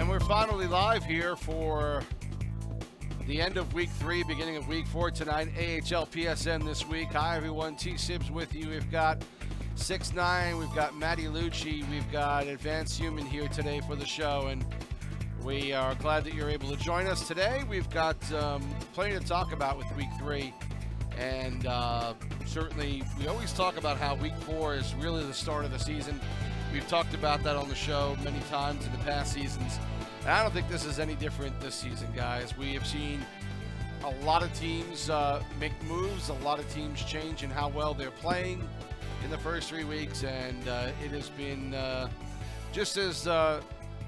we're finally live here for the end of week 3, beginning of week 4 tonight. AHLPSN this week. Hi, everyone. T-Sibs with you. We've got 6'9", we've got Matty Lucci, we've got Advanced Human here today for the show, and we are glad that you're able to join us today. We've got plenty to talk about with week 3, and certainly we always talk about how week 4 is really the start of the season. We've talked about that on the show many times in the past seasons. And I don't think this is any different this season, guys. We have seen a lot of teams make moves, a lot of teams change in how well they're playing in the first 3 weeks, and it has been just as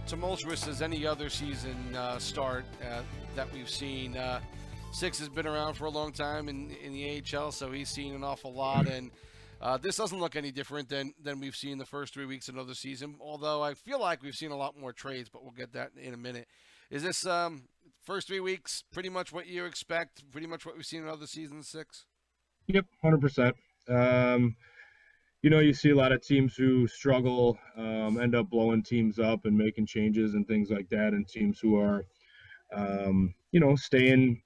tumultuous as any other season start that we've seen. Six has been around for a long time in the AHL, so he's seen an awful lot, and this doesn't look any different than we've seen the first 3 weeks of another season, although I feel like we've seen a lot more trades, but we'll get that in a minute. Is this first 3 weeks pretty much what you expect, pretty much what we've seen in other seasons, Six? Yep, 100%. You see a lot of teams who struggle, end up blowing teams up and making changes and things like that, and teams who are staying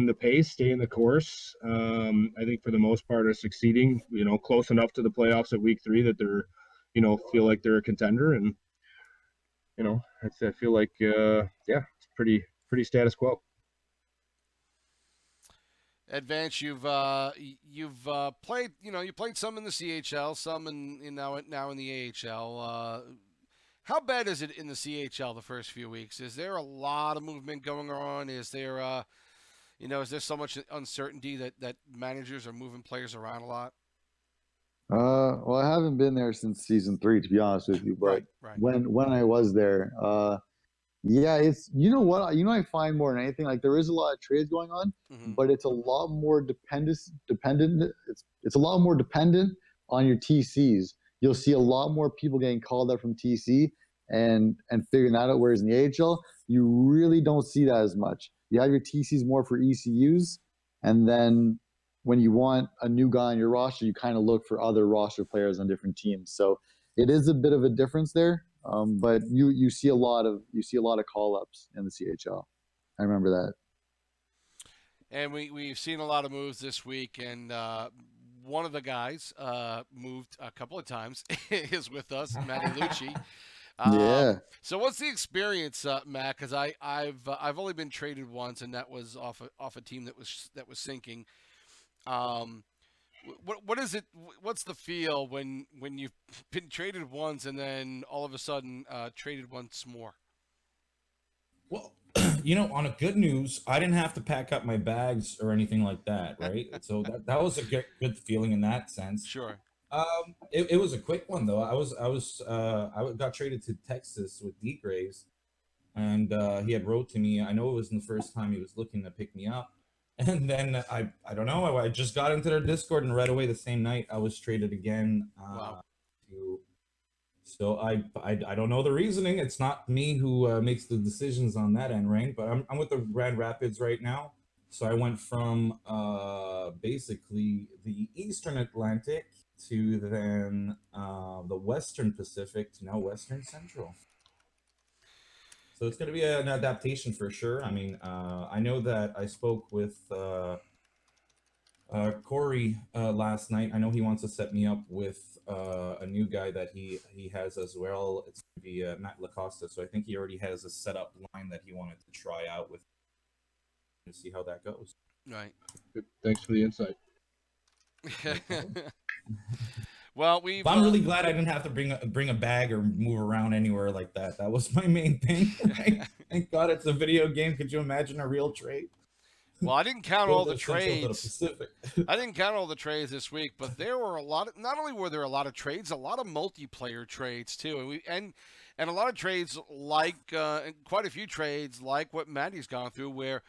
the pace, staying the course. I think for the most part are succeeding, close enough to the playoffs at week 3 that they're, feel like they're a contender. And, I feel like, it's pretty status quo. Advance, you've played, you played some in the CHL, some now in the AHL. How bad is it in the CHL the first few weeks? Is there a lot of movement going on? Is there, is there so much uncertainty that managers are moving players around a lot? Well, I haven't been there since season 3, to be honest with you. But right. when I was there, it's I find more than anything, like there is a lot of trades going on, but it's a lot more dependent. It's a lot more dependent on your TCs. You'll see a lot more people getting called up from TC and figuring that out. Whereas in the AHL, you really don't see that as much. You have your TCs more for ECUs, and then when you want a new guy on your roster, you kind of look for other roster players on different teams. So it is a bit of a difference there. But you see a lot of call ups in the CHL. I remember that. And we've seen a lot of moves this week, and one of the guys moved a couple of times is with us, Matty Lucci. Yeah. So what's the experience, Matt? Because I've only been traded once, and that was off a team that was sinking. What is it? What's the feel when you've been traded once and then all of a sudden traded once more? Well, on a good news, I didn't have to pack up my bags or anything like that, right? So that was a good feeling in that sense. Sure. It was a quick one though. I got traded to Texas with D Graves, and he had wrote to me. I know it wasn't the first time he was looking to pick me up. And then I don't know, I just got into their Discord, and right away the same night I was traded again. Wow. So I don't know the reasoning. It's not me who makes the decisions on that end, right? But I'm with the Grand Rapids right now. So I went from basically the Eastern Atlantic to then the Western Pacific to now Western Central. So it's going to be an adaptation for sure. I mean, I know that I spoke with Corey last night. I know he wants to set me up with a new guy that he has as well. It's going to be Matt Lacosta. So I think he already has a setup line that he wanted to try out with to see how that goes. Right. Good. Thanks for the insight. Well, I'm really glad I didn't have to bring a bag or move around anywhere like that. That was my main thing. Thank God it's a video game. Could you imagine a real trade? Well, I didn't count all the trades. I didn't count all the trades this week, but there were a lot of, not only were there a lot of trades, a lot of multiplayer trades too, and a lot of trades like quite a few trades like what Matty's gone through, where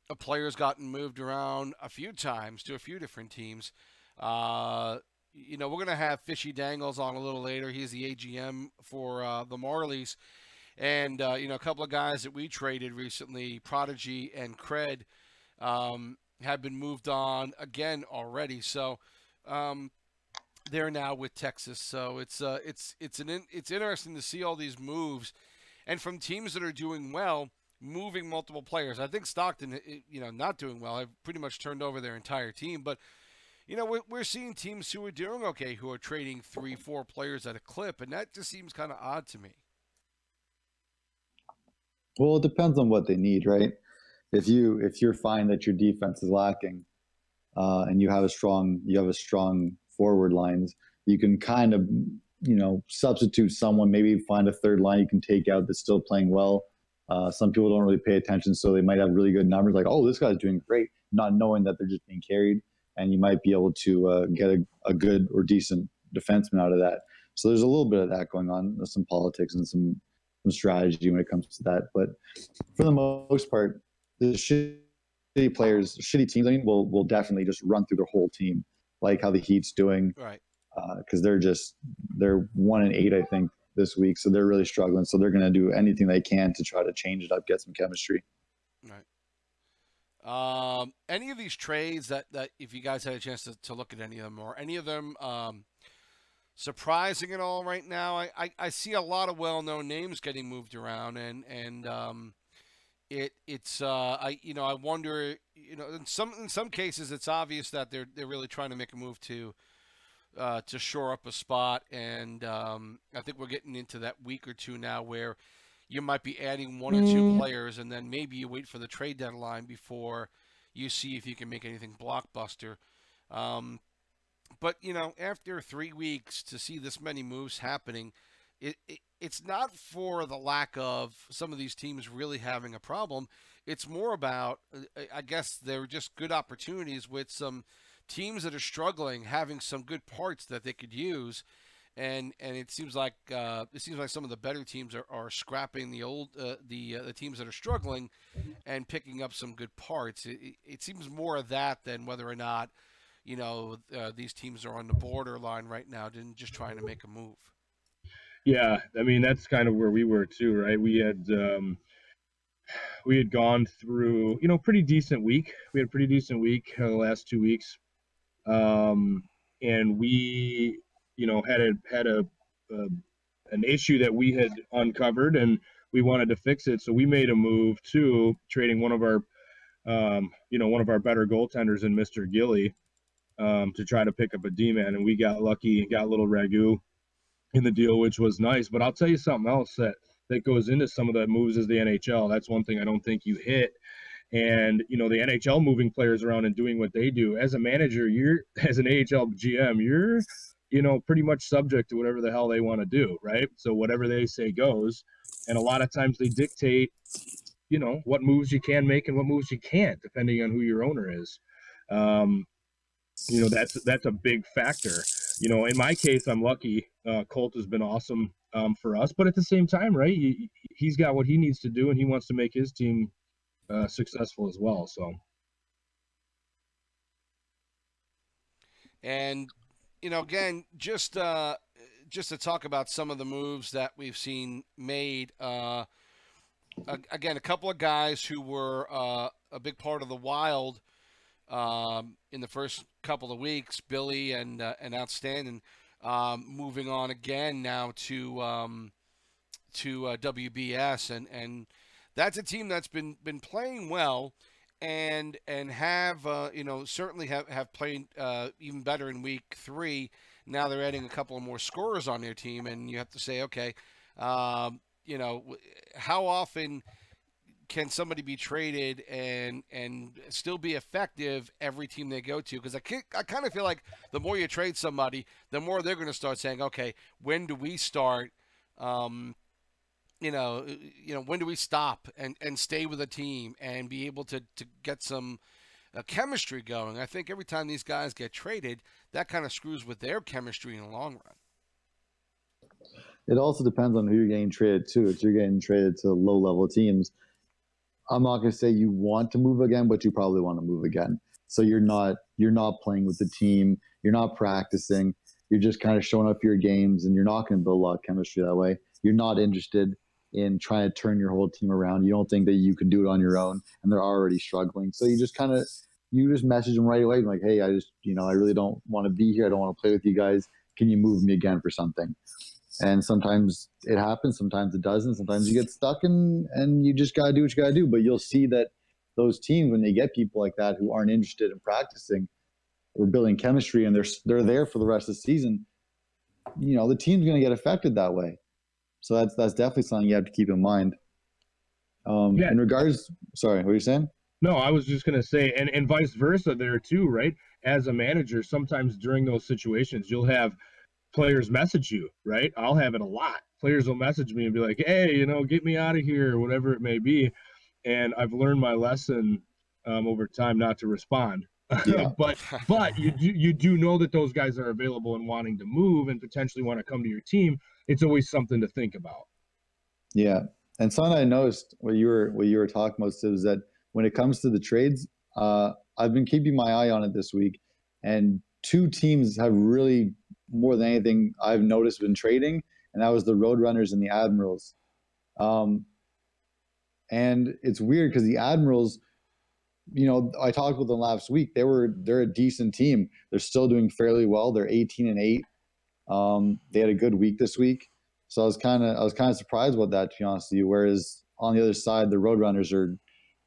a player's gotten moved around a few times to a few different teams. We're going to have Fishy Dangles on a little later. He's the AGM for the Marlies. And, a couple of guys that we traded recently, Prodigy and Cred, have been moved on again already. So they're now with Texas. So it's interesting to see all these moves and from teams that are doing well, moving multiple players. I think Stockton, not doing well, have pretty much turned over their entire team. But we're seeing teams who are doing okay, who are trading 3-4 players at a clip, and that just seems kind of odd to me. Well, it depends on what they need, right? If you're finding that your defense is lacking, and you have a strong forward lines, you can kind of substitute someone, maybe find a third line you can take out that's still playing well. Some people don't really pay attention, so they might have really good numbers, like, oh, this guy's doing great, not knowing that they're just being carried, and you might be able to get a good or decent defenseman out of that. So there's a little bit of that going on. There's some politics and some strategy when it comes to that. But for the most part, the shitty players, shitty teams, will definitely just run through their whole team, like how the Heat's doing. Right. Because they're 1-8, I think, this week, so they're really struggling. So they're going to do anything they can to try to change it up, get some chemistry. Right. Any of these trades that if you guys had a chance to look at any of them, or any of them surprising at all right now? I see a lot of well-known names getting moved around, and I wonder, in some cases it's obvious that they're really trying to make a move to shore up a spot, and I think we're getting into that week or two now where you might be adding one or two players, and then maybe you wait for the trade deadline before you see if you can make anything blockbuster. But after 3 weeks to see this many moves happening, it's not for the lack of some of these teams really having a problem. It's more about, I guess, they're just good opportunities with some teams that are struggling, having some good parts that they could use, and it seems like some of the better teams are scrapping the teams that are struggling and picking up some good parts. It seems more of that than whether or not these teams are on the borderline right now, than just trying to make a move. Yeah, I mean, that's kind of where we were too, right? We had gone through, pretty decent week. We had a pretty decent week the last 2 weeks, and we, had an issue that we had uncovered, and we wanted to fix it. So we made a move to trading one of our better goaltenders in Mr. Gilly, to try to pick up a D-man, and we got lucky and got a little ragu in the deal, which was nice. But I'll tell you something else that goes into some of the moves is the NHL. That's one thing I don't think you hit. And, the NHL moving players around and doing what they do. As a manager, as an AHL GM, you're, pretty much subject to whatever the hell they want to do, right? So whatever they say goes. And a lot of times they dictate, what moves you can make and what moves you can't, depending on who your owner is. That's a big factor. In my case, I'm lucky. Colt has been awesome for us, but at the same time, right, he's got what he needs to do, and he wants to make his team successful as well. So, and again, just to talk about some of the moves that we've seen made. Again, a couple of guys who were a big part of the Wild in the first couple of weeks, Billy and Outstanding, moving on again now to WBS, and that's a team that's been playing well, and have certainly have played even better in week 3. Now they're adding a couple of more scorers on their team, and you have to say, okay, how often can somebody be traded and still be effective every team they go to? Because I kind of feel like the more you trade somebody, the more they're going to start saying, okay, when do we start? When do we stop and stay with a team and be able to get some chemistry going? I think every time these guys get traded, that kind of screws with their chemistry in the long run. It also depends on who you're getting traded to. If you're getting traded to low-level teams, I'm not going to say you want to move again, but you probably want to move again. So you're not playing with the team. You're not practicing. You're just kind of showing up for your games, and you're not going to build a lot of chemistry that way. You're not interested in trying to turn your whole team around. You don't think that you can do it on your own, and they're already struggling. So you just message them right away, like, hey, I really don't want to be here. I don't want to play with you guys. Can you move me again for something? And sometimes it happens, sometimes it doesn't. Sometimes you get stuck and you just got to do what you got to do. But you'll see that those teams, when they get people like that who aren't interested in practicing or building chemistry, and they're there for the rest of the season, you know, the team's going to get affected that way. So that's definitely something you have to keep in mind. In regards, sorry, what were you saying? No, I was just going to say, and vice versa there too, right? As a manager, sometimes during those situations, you'll have players message you, right? I'll have it a lot. Players will message me and be like, hey, you know, get me out of here, or whatever it may be. And I've learned my lesson over time not to respond. Yeah. but you do know that those guys are available and wanting to move and potentially want to come to your team. It's always something to think about. Yeah. And something I noticed what you were talking about is that when it comes to the trades, I've been keeping my eye on it this week, and two teams have really, more than anything I've noticed, been trading, and that was the Roadrunners and the Admirals. And it's weird because the Admirals, you know, I talked with them last week. They're a decent team. They're still doing fairly well. They're 18-8. They had a good week this week, so I was kind of surprised about that, to be honest with you. Whereas on the other side, the Roadrunners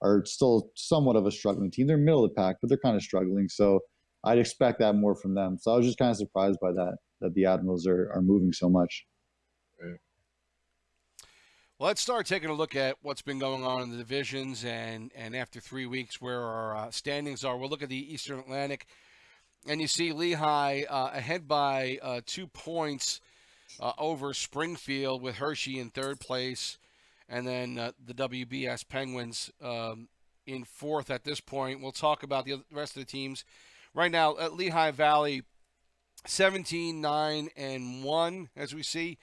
are still somewhat of a struggling team. They're middle of the pack, but they're kind of struggling. So I'd expect that more from them. So I was just kind of surprised by that the Admirals are moving so much. Right. Well, let's start taking a look at what's been going on in the divisions, and after 3 weeks where our standings are. We'll look at the Eastern Atlantic, and you see Lehigh ahead by 2 points over Springfield, with Hershey in third place, and then the WBS Penguins in fourth at this point. We'll talk about the rest of the teams. Right now, at Lehigh Valley, 17-9-1, as we see.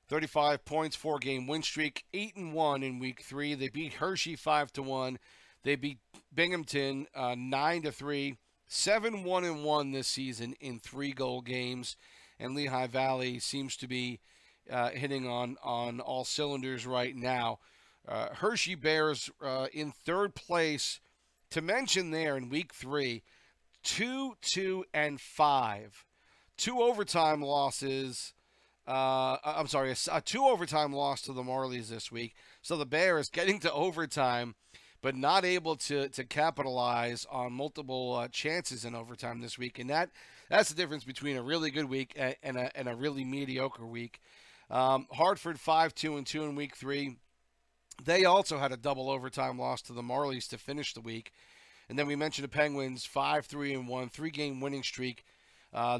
35 points, 4-game win streak, 8-1 in week 3. They beat Hershey 5-1. They beat Binghamton 9-3. 7-1-1 this season in 3-goal games. And Lehigh Valley seems to be hitting on all cylinders right now. Hershey Bears in third place. To mention there in week 3, 2-2-5. 2 overtime losses. A 2 overtime loss to the Marlies this week. So the Bears getting to overtime, but not able to capitalize on multiple chances in overtime this week. And that's the difference between a really good week and a really mediocre week. Hartford 5-2-2 in week 3. They also had a double overtime loss to the Marlies to finish the week. And then we mentioned the Penguins 5-3-1, 3-game winning streak.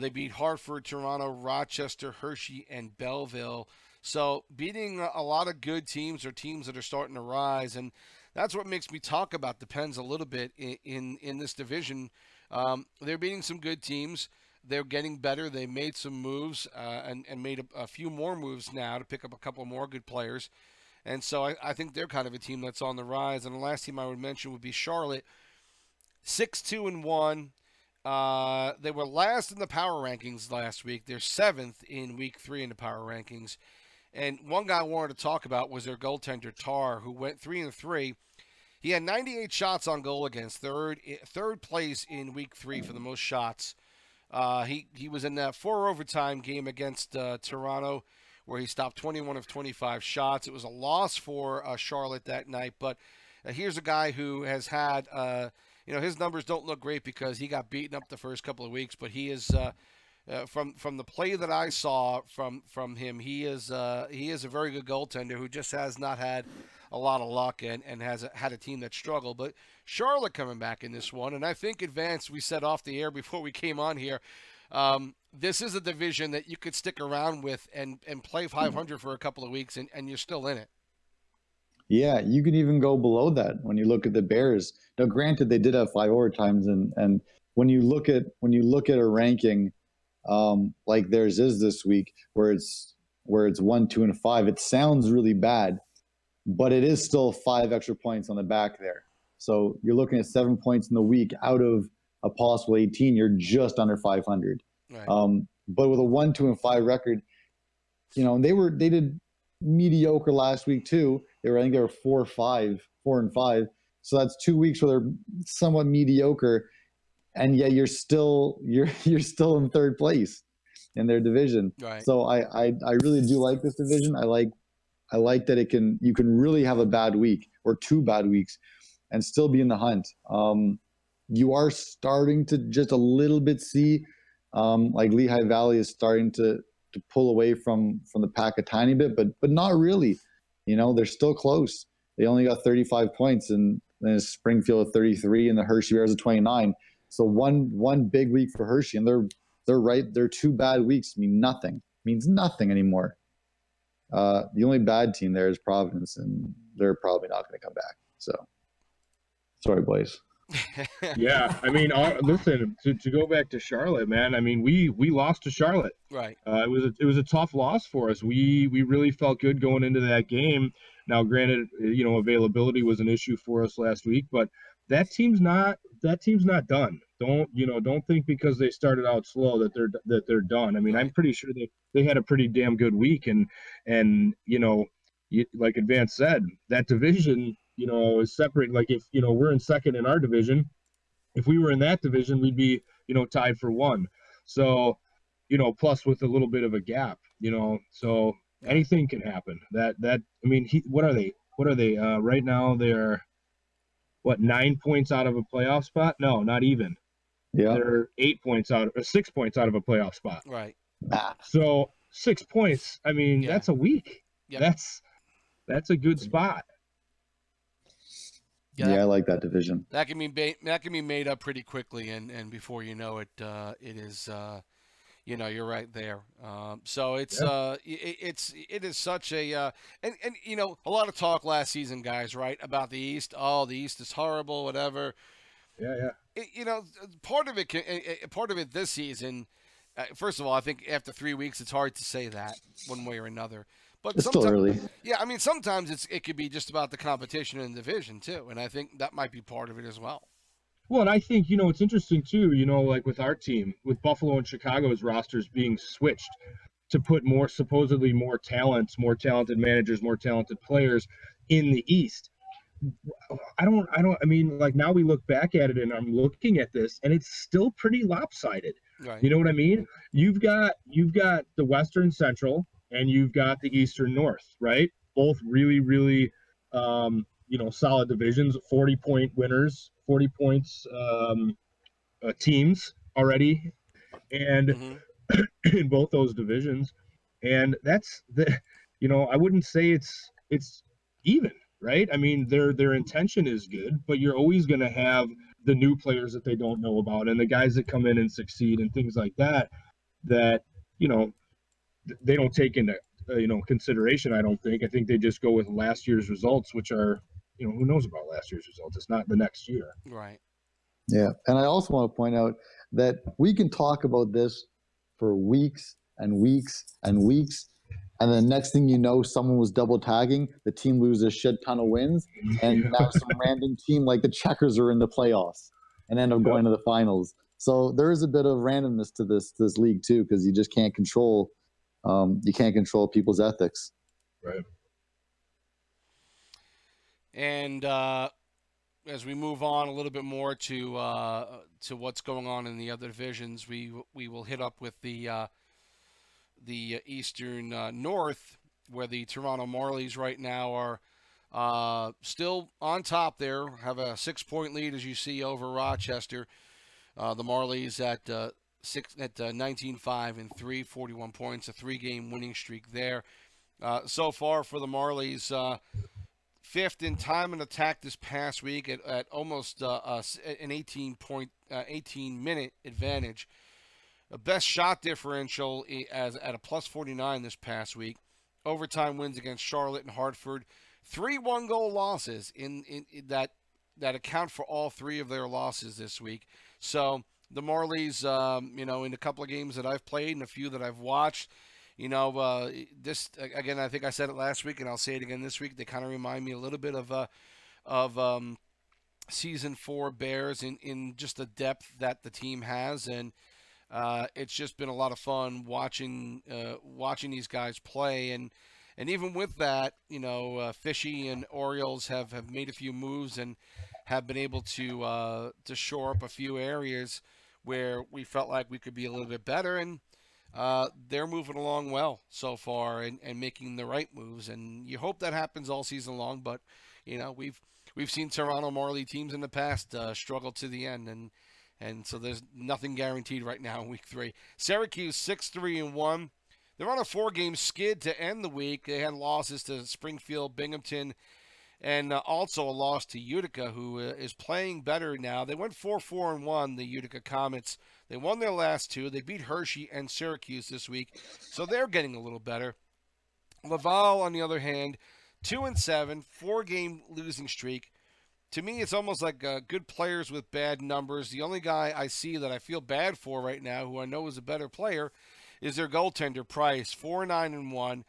They beat Hartford, Toronto, Rochester, Hershey, and Belleville. So beating a lot of good teams, or teams that are starting to rise. And that's what makes me talk about the Pens a little bit in this division. They're beating some good teams. They're getting better. They made some moves and made a few more moves now to pick up a couple more good players. And so I think they're kind of a team that's on the rise. And the last team I would mention would be Charlotte, 6-2-1. They were last in the power rankings last week. They're 7th in week 3 in the power rankings. And one guy I wanted to talk about was their goaltender, Tar, who went 3-3. He had 98 shots on goal against, third place in week 3 for the most shots. He was in that 4 overtime game against Toronto, where he stopped 21 of 25 shots. It was a loss for Charlotte that night, but here's a guy who has had his numbers don't look great because he got beaten up the first couple of weeks, but he is from the play that I saw from him, he is a very good goaltender who just has not had a lot of luck and has had a team that struggled. But Charlotte coming back in this one, and I think Advanced, we said off the air before we came on here, this is a division that you could stick around with and play 500 for a couple of weeks and you're still in it. Yeah, you can even go below that when you look at the Bears. Now, granted, they did have 5 overtimes, and when you look at a ranking like theirs is this week, where it's 1, 2, and 5, it sounds really bad, but it is still 5 extra points on the back there. So you're looking at 7 points in the week out of a possible 18. You're just under 500. Right. But with a 1, 2, and 5 record, they did mediocre last week too. I think they were 4 and 5. So that's 2 weeks where they're somewhat mediocre, and yet you're still in third place. in their division. Right. So I really do like this division. I like that you can really have a bad week or 2 bad weeks and still be in the hunt. You are starting to just a little bit see like Lehigh Valley is starting to pull away from the pack a tiny bit, but not really. You know, they're still close. They only got 35 points, and then Springfield at 33, and the Hershey Bears at 29. So one big week for Hershey, and they're right. Their 2 bad weeks means nothing anymore. The only bad team there is Providence, and they're probably not going to come back. So, sorry, boys. Yeah, I mean, listen, to go back to Charlotte, man. I mean, we lost to Charlotte. Right. It was a tough loss for us. We really felt good going into that game. Now, granted, you know, availability was an issue for us last week, but that team's not done. Don't think because they started out slow that they're done. I mean, I'm pretty sure they had a pretty damn good week, and you know, like Advance said, that division, you know, is separate. Like, if, you know, we're in second in our division, if we were in that division, we'd be, you know, tied for 1. So, you know, plus with a little bit of a gap, you know, so anything can happen. I mean, what are they right now? They're 9 points out of a playoff spot? No, not even. Yeah. They're 6 points out of a playoff spot. Right. So 6 points. I mean, that's a week. Yep. That's a good spot. Yeah, I like that division. That can be made up pretty quickly, and before you know it, it is, you know, you're right there. So it's it is such a and you know, a lot of talk last season, guys, right, about the East. Oh, the East is horrible, whatever. Yeah. You know, part of it this season. First of all, I think after 3 weeks, it's hard to say that one way or another. But it's still early. Yeah, I mean, sometimes it could be just about the competition in the division too, and I think that might be part of it as well. Well, and I think, you know, it's interesting too, you know, like with our team, with Buffalo and Chicago's rosters being switched to put supposedly more talented managers, more talented players in the East. I mean, like, now we look back at it and I'm looking at this and it's still pretty lopsided. Right. You know what I mean? You've got the Western Central and you've got the Eastern North, right? Both really, really, you know, solid divisions, 40-point winners, 40 points teams already, and in both those divisions. And that's you know, I wouldn't say it's even, right? I mean, their intention is good, but you're always going to have the new players that they don't know about and the guys that come in and succeed and things like that, you know, they don't take into consideration. I think they just go with last year's results, which are, you know, who knows about last year's results? It's not the next year. Right. Yeah. And I also want to point out that we can talk about this for weeks and weeks and weeks. And then next thing you know, someone was double tagging, the team loses a shit ton of wins, and now some random team like the Checkers are in the playoffs and end up going to the finals. So there is a bit of randomness to this league too, because you just can't control people's ethics. Right. And as we move on a little bit more to what's going on in the other divisions, we will hit up with the Eastern North, where the Toronto Marlies right now are still on top there, have a 6-point lead, as you see, over Rochester. The Marlies at 19-5-3, 41 points, a 3-game winning streak there. So far for the Marlies, 5th in time and attack this past week at almost an 18-minute advantage. The best shot differential at a +49 this past week. Overtime wins against Charlotte and Hartford. 3 one-goal losses in that account for all 3 of their losses this week. So the Marlies, you know, in a couple of games that I've played and a few that I've watched, you know, this again, I think I said it last week and I'll say it again this week. They kind of remind me a little bit of season 4 Bears in just the depth that the team has, and it's just been a lot of fun watching these guys play, and even with that, you know, Fishy and Orioles have made a few moves and have been able to shore up a few areas where we felt like we could be a little bit better, and they're moving along well so far and making the right moves. And you hope that happens all season long. But we've seen Toronto Marley teams in the past struggle to the end, and so there's nothing guaranteed right now in week 3. Syracuse 6-3-1. They're on a 4-game skid to end the week. They had losses to Springfield, Binghamton, and also a loss to Utica, who is playing better now. They went 4-4-1, the Utica Comets. They won their last 2. They beat Hershey and Syracuse this week, so they're getting a little better. Laval, on the other hand, 2-7, 4-game losing streak. To me, it's almost like good players with bad numbers. The only guy I see that I feel bad for right now, who I know is a better player, is their goaltender, Price. 4-9-1,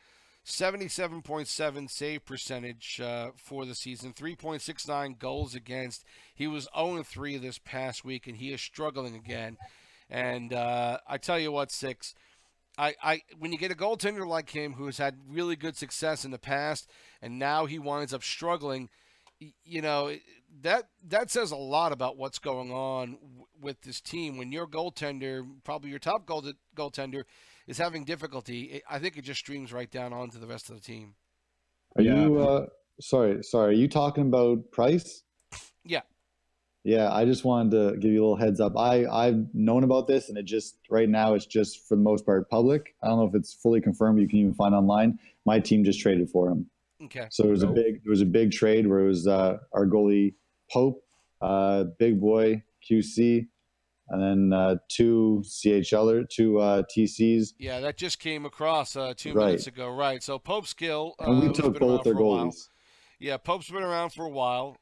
77.7 save percentage for the season, 3.69 goals against. He was 0-3 this past week, and he is struggling again. And I tell you what, Six, when you get a goaltender like him who has had really good success in the past, and now he winds up struggling, that says a lot about what's going on with this team. When your goaltender, probably your top goaltender, is having difficulty, I think it just streams right down onto the rest of the team. Are you sorry, are you talking about Price? Yeah. Yeah, I just wanted to give you a little heads up. I've known about this, and it just right now it's just for the most part public. I don't know if it's fully confirmed. You can even find online. My team just traded for him. Okay. So it was a big trade where it was our goalie Pope, Big Boy QC, and then 2 TCs. Yeah, that just came across 2 minutes ago, right? So Pope's skill. And we took both their goalies. Yeah, Pope's been around for a while.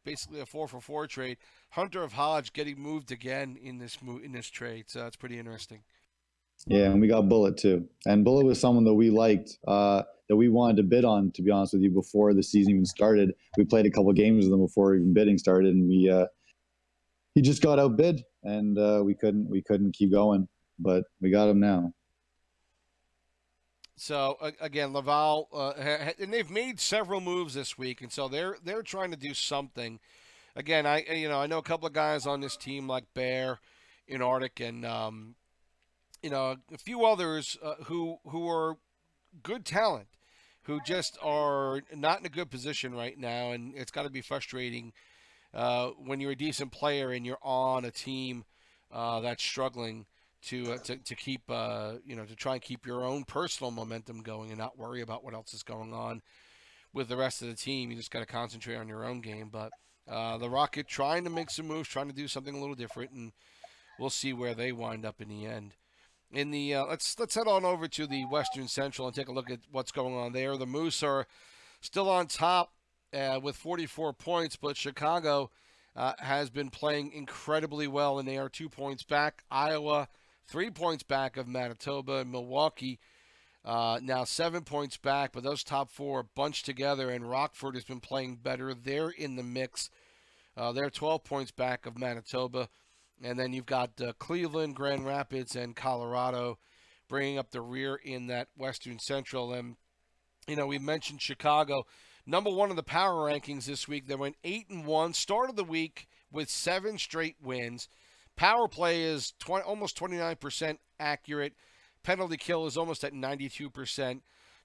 Basically a 4-for-4 trade. Hunter of Hodge getting moved again in this trade, so that's pretty interesting. Yeah, and we got Bullet too. And Bullet was someone that we liked, that we wanted to bid on, to be honest with you, before the season even started. We played a couple of games with him before even bidding started, and he just got outbid, and we couldn't keep going, but we got him now. So again, Laval, and they've made several moves this week, and so they're trying to do something. Again, I know a couple of guys on this team like Bear, in Arctic, and a few others who are good talent, who just are not in a good position right now, and it's got to be frustrating when you're a decent player and you're on a team that's struggling to keep to try and keep your own personal momentum going and not worry about what else is going on with the rest of the team. You just got to concentrate on your own game. But the Rocket trying to make some moves, trying to do something a little different, and we'll see where they wind up in the end. In the let's head on over to the Western Central and take a look at what's going on there. The Moose are still on top with 44 points, but Chicago has been playing incredibly well, and they are 2 points back. Iowa 3 points back of Manitoba, and Milwaukee now 7 points back, but those top 4 are bunched together, and Rockford has been playing better. They're in the mix. They're 12 points back of Manitoba. And then you've got Cleveland, Grand Rapids, and Colorado bringing up the rear in that Western Central. And, we mentioned Chicago. Number 1 in the power rankings this week. They went 8-1. Started the week with 7 straight wins. Power play is almost 29% accurate. Penalty kill is almost at 92%.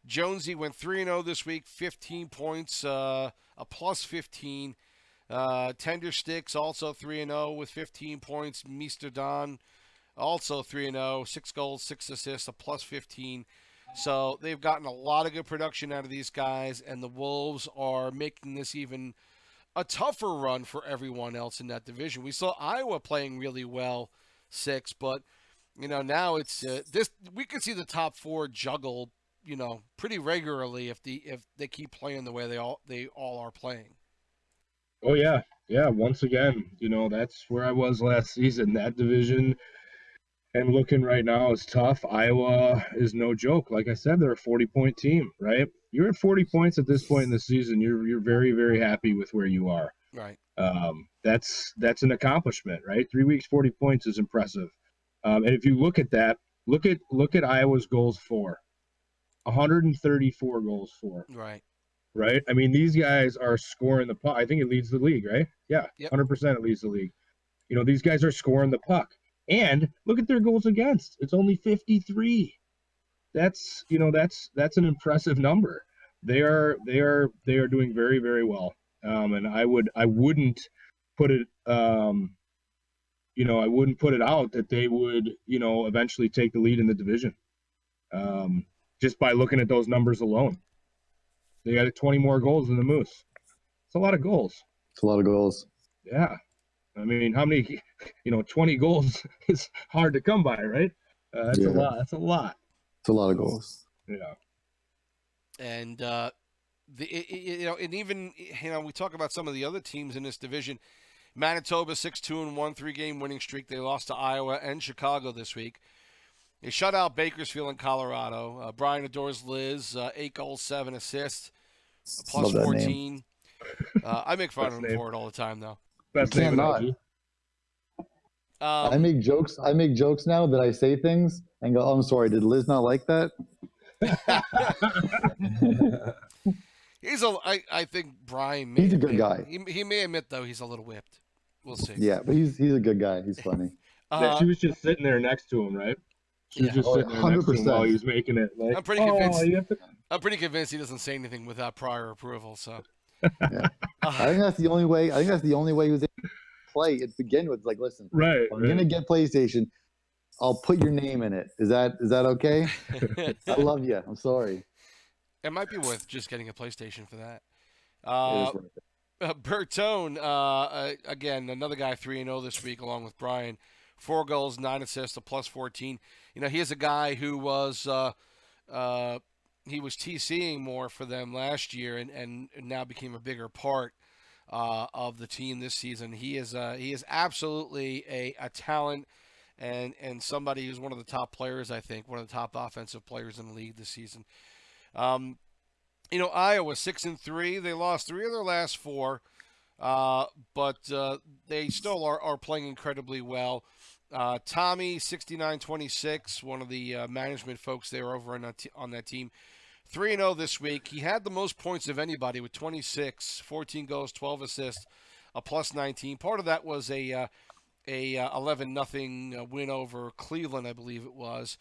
Jonesy went 3-0 this week, 15 points, a plus 15. Tender Sticks also 3-0 with 15 points. Meester Don also 3-0, 6 goals, 6 assists, a plus 15. So they've gotten a lot of good production out of these guys, and the Wolves are making this even a tougher run for everyone else in that division. We saw Iowa playing really well, 6, but now it's we can see the top 4 juggle, pretty regularly if they keep playing the way they all are playing. Oh yeah. Once again, that's where I was last season. That division, and looking right now, is tough. Iowa is no joke. Like I said, they're a 40-point team, right? You're at 40 points at this point in the season. You're very, very happy with where you are. Right. That's an accomplishment, right? 3 weeks, 40 points is impressive. And if you look at that, look at Iowa's goals for. 134 goals for. Right. Right? I mean, these guys are scoring the puck. I think it leads the league, right? Yeah, yep. 100% it leads the league. These guys are scoring the puck. And look at their goals against. It's only 53. That's an impressive number. They are doing very, very well. And I wouldn't put it I wouldn't put it out that they would, eventually take the lead in the division. Just by looking at those numbers alone. They got 20 more goals than the Moose. It's a lot of goals. It's a lot of goals. Yeah. I mean, how many, 20 goals is hard to come by, right? That's a lot. That's a lot. It's a lot of goals. Yeah. And, and even, we talk about some of the other teams in this division. Manitoba 6-2-1, 3-game winning streak. They lost to Iowa and Chicago this week. They shut out Bakersfield and Colorado. Brian adores Liz, 8 goals, 7 assists, plus 14. I make fun of him for it all the time, though. Best name not. I make jokes. I make jokes now that I say things and go, "Oh, I'm sorry. Did Liz not like that?" I think Brian. He's a good guy. He may admit though he's a little whipped. We'll see. Yeah, but he's a good guy. He's funny. She was just sitting there next to him, right? She was just sitting there next to him while he was making it. Like, I'm pretty convinced. I'm pretty convinced he doesn't say anything without prior approval. So. Yeah. I think that's the only way. He was able to play to begin with. Like, listen, right? I'm gonna get PlayStation. I'll put your name in it. Is that okay? I love you. I'm sorry. It might be worth just getting a PlayStation for that. Bertone, again, another guy 3-0 this week, along with Brian. 4 goals, 9 assists, a plus 14. He is a guy who was he was TCing more for them last year, and now became a bigger part of the team this season. He is absolutely a talent, and somebody who's one of the top players. I think one of the top offensive players in the league this season. Iowa 6-3. They lost 3 of their last 4, but they still are playing incredibly well. Tommy 69-26, one of the management folks there over on that team. 3-0 this week. He had the most points of anybody with 26, 14 goals, 12 assists, a plus 19. Part of that was a 11-0 win over Cleveland, I believe it was.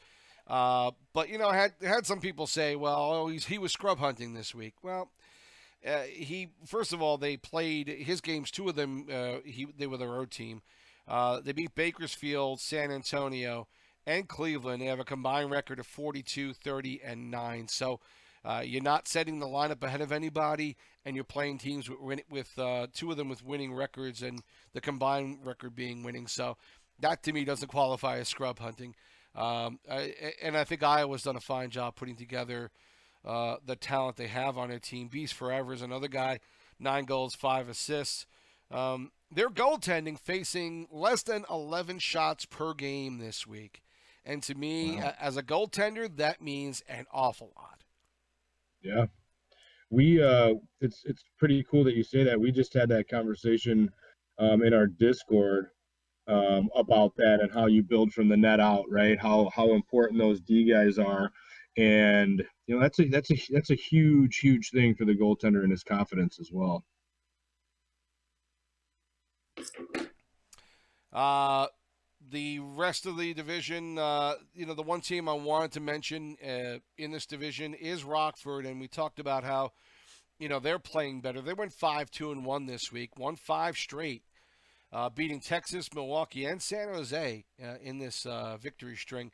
But had some people say, well, he was scrub hunting this week. Well, first of all, they played his games. 2 of them they were their road team. They beat Bakersfield, San Antonio, and Cleveland. They have a combined record of 42, 30, and 9. So you're not setting the lineup ahead of anybody, and you're playing teams with 2 of them with winning records, and the combined record being winning. So that, to me, doesn't qualify as scrub hunting. And I think Iowa's done a fine job putting together the talent they have on their team. Beast Forever is another guy, 9 goals, 5 assists. Their goaltending facing less than 11 shots per game this week. And to me, as a goaltender, that means an awful lot. Yeah. It's pretty cool that you say that. We just had that conversation in our Discord about that and how you build from the net out, right? How important those D guys are. And that's a huge thing for the goaltender and his confidence as well. The rest of the division, the one team I wanted to mention in this division is Rockford, and we talked about how, they're playing better. They went 5-2-1 this week, won 5 straight, beating Texas, Milwaukee, and San Jose in this victory string.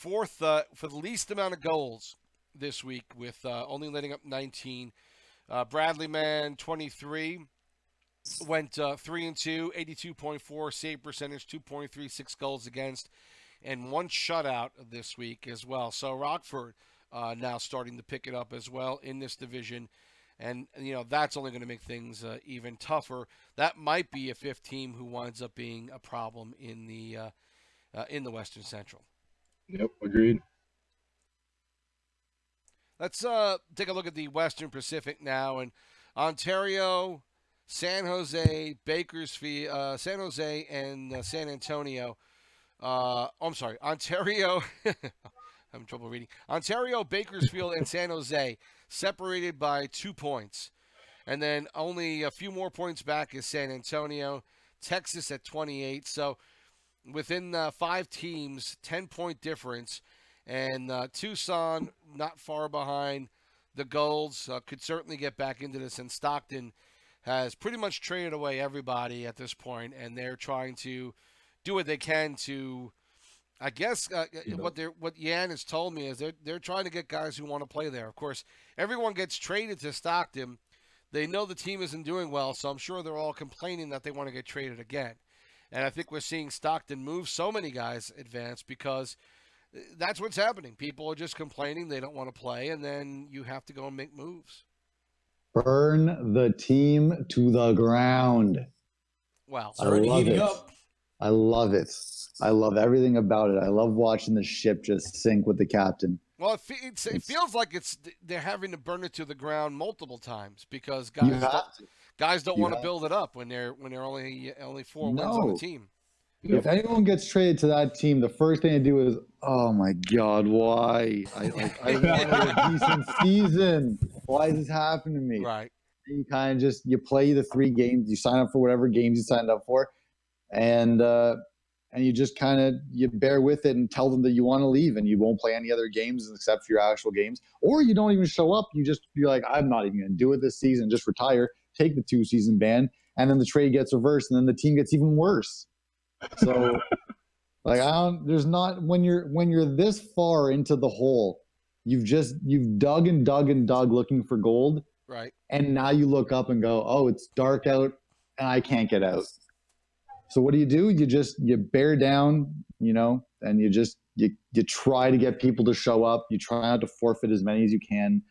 4th for the least amount of goals this week, with only letting up 19. Bradley Mann, 23. Went 3-2, 82.4 save percentage, 2.36 goals against, and 1 shutout this week as well. So Rockford now starting to pick it up as well in this division, and that's only going to make things even tougher. That might be a 5th team who winds up being a problem in the Western Central. Yep, agreed. Let's take a look at the Western Pacific now, and Ontario, San Jose, Bakersfield, San Jose, and San Antonio. I'm sorry, Ontario. I'm having trouble reading. Ontario, Bakersfield, and San Jose separated by 2 points. And then only a few more points back is San Antonio, Texas at 28. So, within 5 teams, 10-point difference, and Tucson not far behind. The Golds could certainly get back into this, and Stockton has pretty much traded away everybody at this point, and they're trying to do what they can to, I guess, what Yan has told me is they're trying to get guys who want to play there. Of course, everyone gets traded to Stockton. They know the team isn't doing well, so I'm sure they're all complaining that they want to get traded again. And I think we're seeing Stockton move so many guys advance because that's what's happening. People are just complaining they don't want to play, and then you have to go and make moves. Burn the team to the ground. Well, I love it. I love it. I love everything about it. I love watching the ship just sink with the captain. Well, it feels like they're having to burn it to the ground multiple times because guys don't want to build it up when they're only 4 wins on the team. If anyone gets traded to that team, the first thing I do is, oh my God, why? I wanted a decent season. Why is this happening to me? Right. And you kind of you play the 3 games, you sign up for whatever games you signed up for, and you just you bear with it and tell them that you want to leave and you won't play any other games except for your actual games, or you don't even show up. You just be like, I'm not even going to do it this season. Just retire, take the 2-season ban, and then the trade gets reversed, and then the team gets even worse. So, there's not when you're this far into the hole, you've dug and dug and dug looking for gold, right? And now you look up and go, oh, it's dark out, and I can't get out. So what do? You bear down, and you try to get people to show up. You try not to forfeit as many as you can.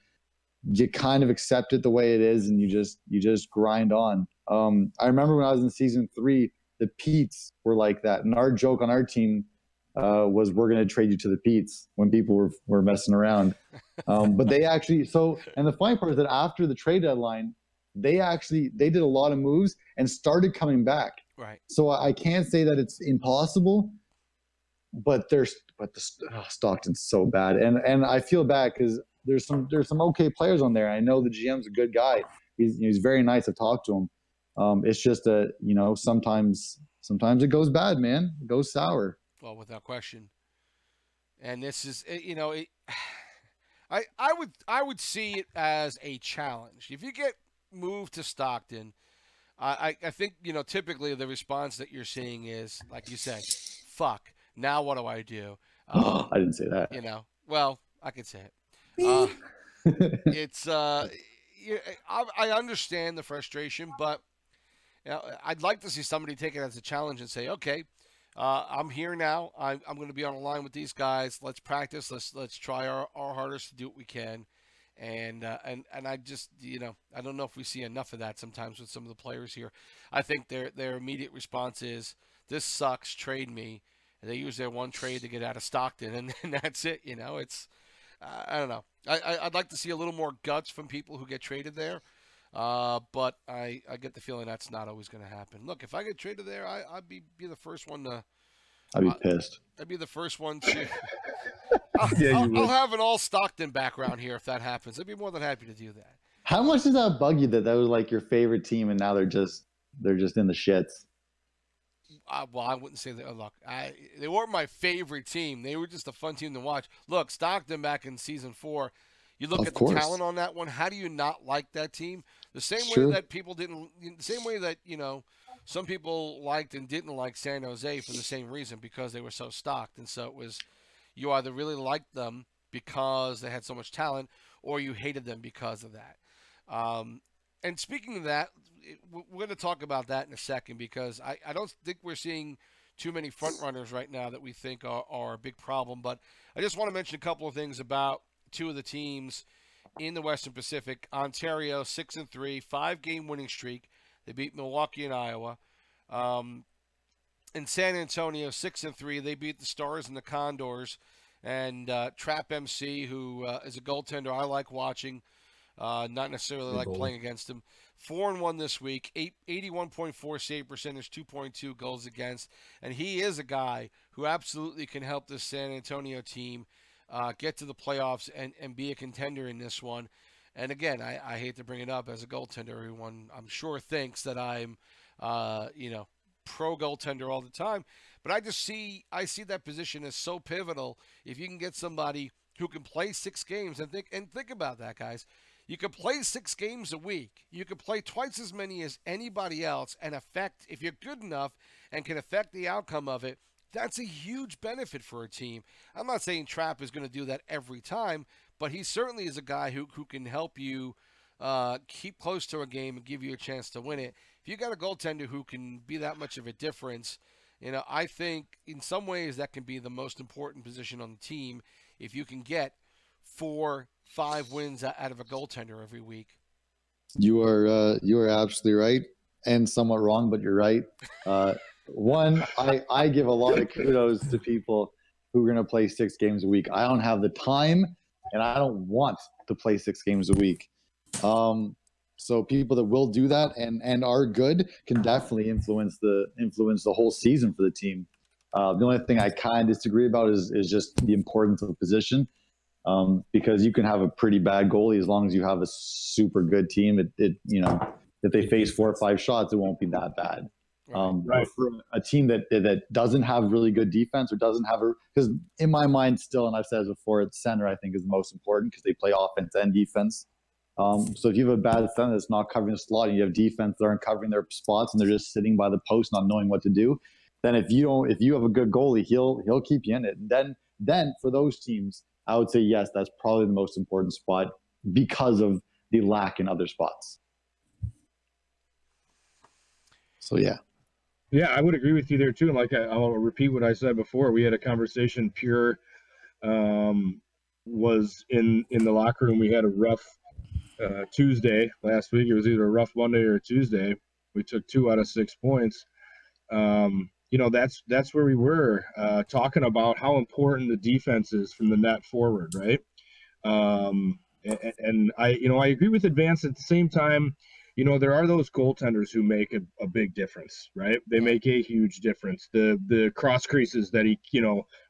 You kind of accept it the way it is, and you just grind on. I remember when I was in season 3. The Pete's were like that. And our joke on our team was we're going to trade you to the Pete's when people were messing around. But they actually, and the funny part is that after the trade deadline, they did a lot of moves and started coming back. Right. So I can't say that it's impossible, but Stockton's so bad. And I feel bad because there's some okay players on there. I know the GM's a good guy. He's very nice. I've talked to him. It's just sometimes it goes bad, man. It goes sour. Well, without question. And this is, I would see it as a challenge. If you get moved to Stockton, I think, typically the response that you're seeing is, like you say, fuck, now what do I do? I didn't say that. Well, I could say it. It's, I understand the frustration, but I'd like to see somebody take it as a challenge and say, okay, I'm here now. I'm going to be on a line with these guys. Let's practice. Let's try our hardest to do what we can. And I just, I don't know if we see enough of that sometimes with some of the players here. I think their immediate response is, this sucks, trade me. And they use their one trade to get out of Stockton, and that's it. It's, I don't know. I'd like to see a little more guts from people who get traded there. But I get the feeling that's not always going to happen. Look, if I get traded there, I'd be the first one to. I'd be pissed. I'd be the first one to. I'll have an all Stockton background here if that happens. I'd be more than happy to do that. How much does that bug you that was like your favorite team and now they're just in the shits? Well, I wouldn't say that. Look, they weren't my favorite team. They were just a fun team to watch. Look, Stockton back in season 4. You look at the talent on that one. How do you not like that team? The same way that people didn't. The same way that some people liked and didn't like San Jose for the same reason, because they were so stocked. And so it was, you either really liked them because they had so much talent, or you hated them because of that. And speaking of that, we're going to talk about that in a second, because I don't think we're seeing too many front runners right now that we think are a big problem. But I just want to mention a couple of things about 2 of the teams in the Western Pacific. Ontario, 6-3, 5-game winning streak. They beat Milwaukee and Iowa. And San Antonio, 6-3. They beat the Stars and the Condors. And Trap MC, who is a goaltender I like watching, not necessarily like playing against him. 4-1 this week, 81.4 save percentage, 2.2 goals against. And he is a guy who absolutely can help this San Antonio team get to the playoffs and be a contender in this one. And again, I hate to bring it up, as a goaltender, everyone I'm sure thinks that I'm, pro goaltender all the time, but I see that position as so pivotal. If you can get somebody who can play 6 games, and think about that, guys. You can play 6 games a week. You can play twice as many as anybody else and affect, if you're good enough and can affect the outcome of it, that's a huge benefit for a team. I'm not saying Trapp is going to do that every time, but he certainly is a guy who can help you keep close to a game and give you a chance to win it. If you got a goaltender who can be that much of a difference, I think in some ways that can be the most important position on the team if you can get 4-5 wins out of a goaltender every week. You are absolutely right and somewhat wrong, but you're right. One, I give a lot of kudos to people who are going to play 6 games a week. I don't have the time, and I don't want to play 6 games a week. So people that will do that and are good can definitely influence the whole season for the team. The only thing I kind of disagree about is just the importance of the position. Because you can have a pretty bad goalie as long as you have a super good team. If they face 4 or 5 shots, it won't be that bad. Right. For a team that doesn't have really good defense or doesn't have because in my mind still, and I've said it before, it's center I think is the most important because they play offense and defense. So if you have a bad center that's not covering the slot and you have defense that aren't covering their spots and they're just sitting by the post not knowing what to do, then if you have a good goalie, he'll keep you in it. And then for those teams, I would say yes, that's probably the most important spot because of the lack in other spots. So yeah. Yeah, I would agree with you there too. And like I'll repeat what I said before. We had a conversation. Pure was in the locker room. We had a rough Tuesday last week. It was either a rough Monday or a Tuesday. We took 2 out of 6 points. That's where we were talking about how important the defense is from the net forward, right? And I agree with Advance at the same time. There are those goaltenders who make a big difference, right? They make a huge difference. The cross creases that he,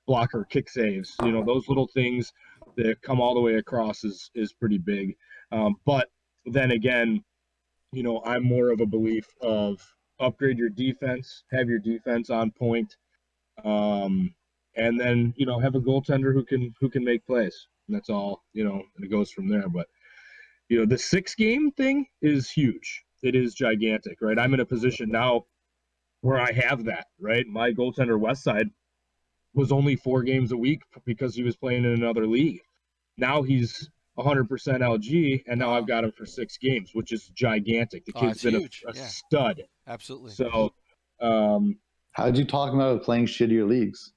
blocker kick saves, those little things that come all the way across is pretty big. But then again, I'm more of a belief of upgrade your defense, have your defense on point, and then have a goaltender who can make plays. And that's all, and it goes from there. But the 6-game thing is huge. It is gigantic, right? I'm in a position now where I have that, right? My goaltender Westside was only 4 games a week because he was playing in another league. Now he's 100% LG, and now I've got him for 6 games, which is gigantic. The kid's been a stud. Absolutely. So, how'd you talk about playing shittier leagues?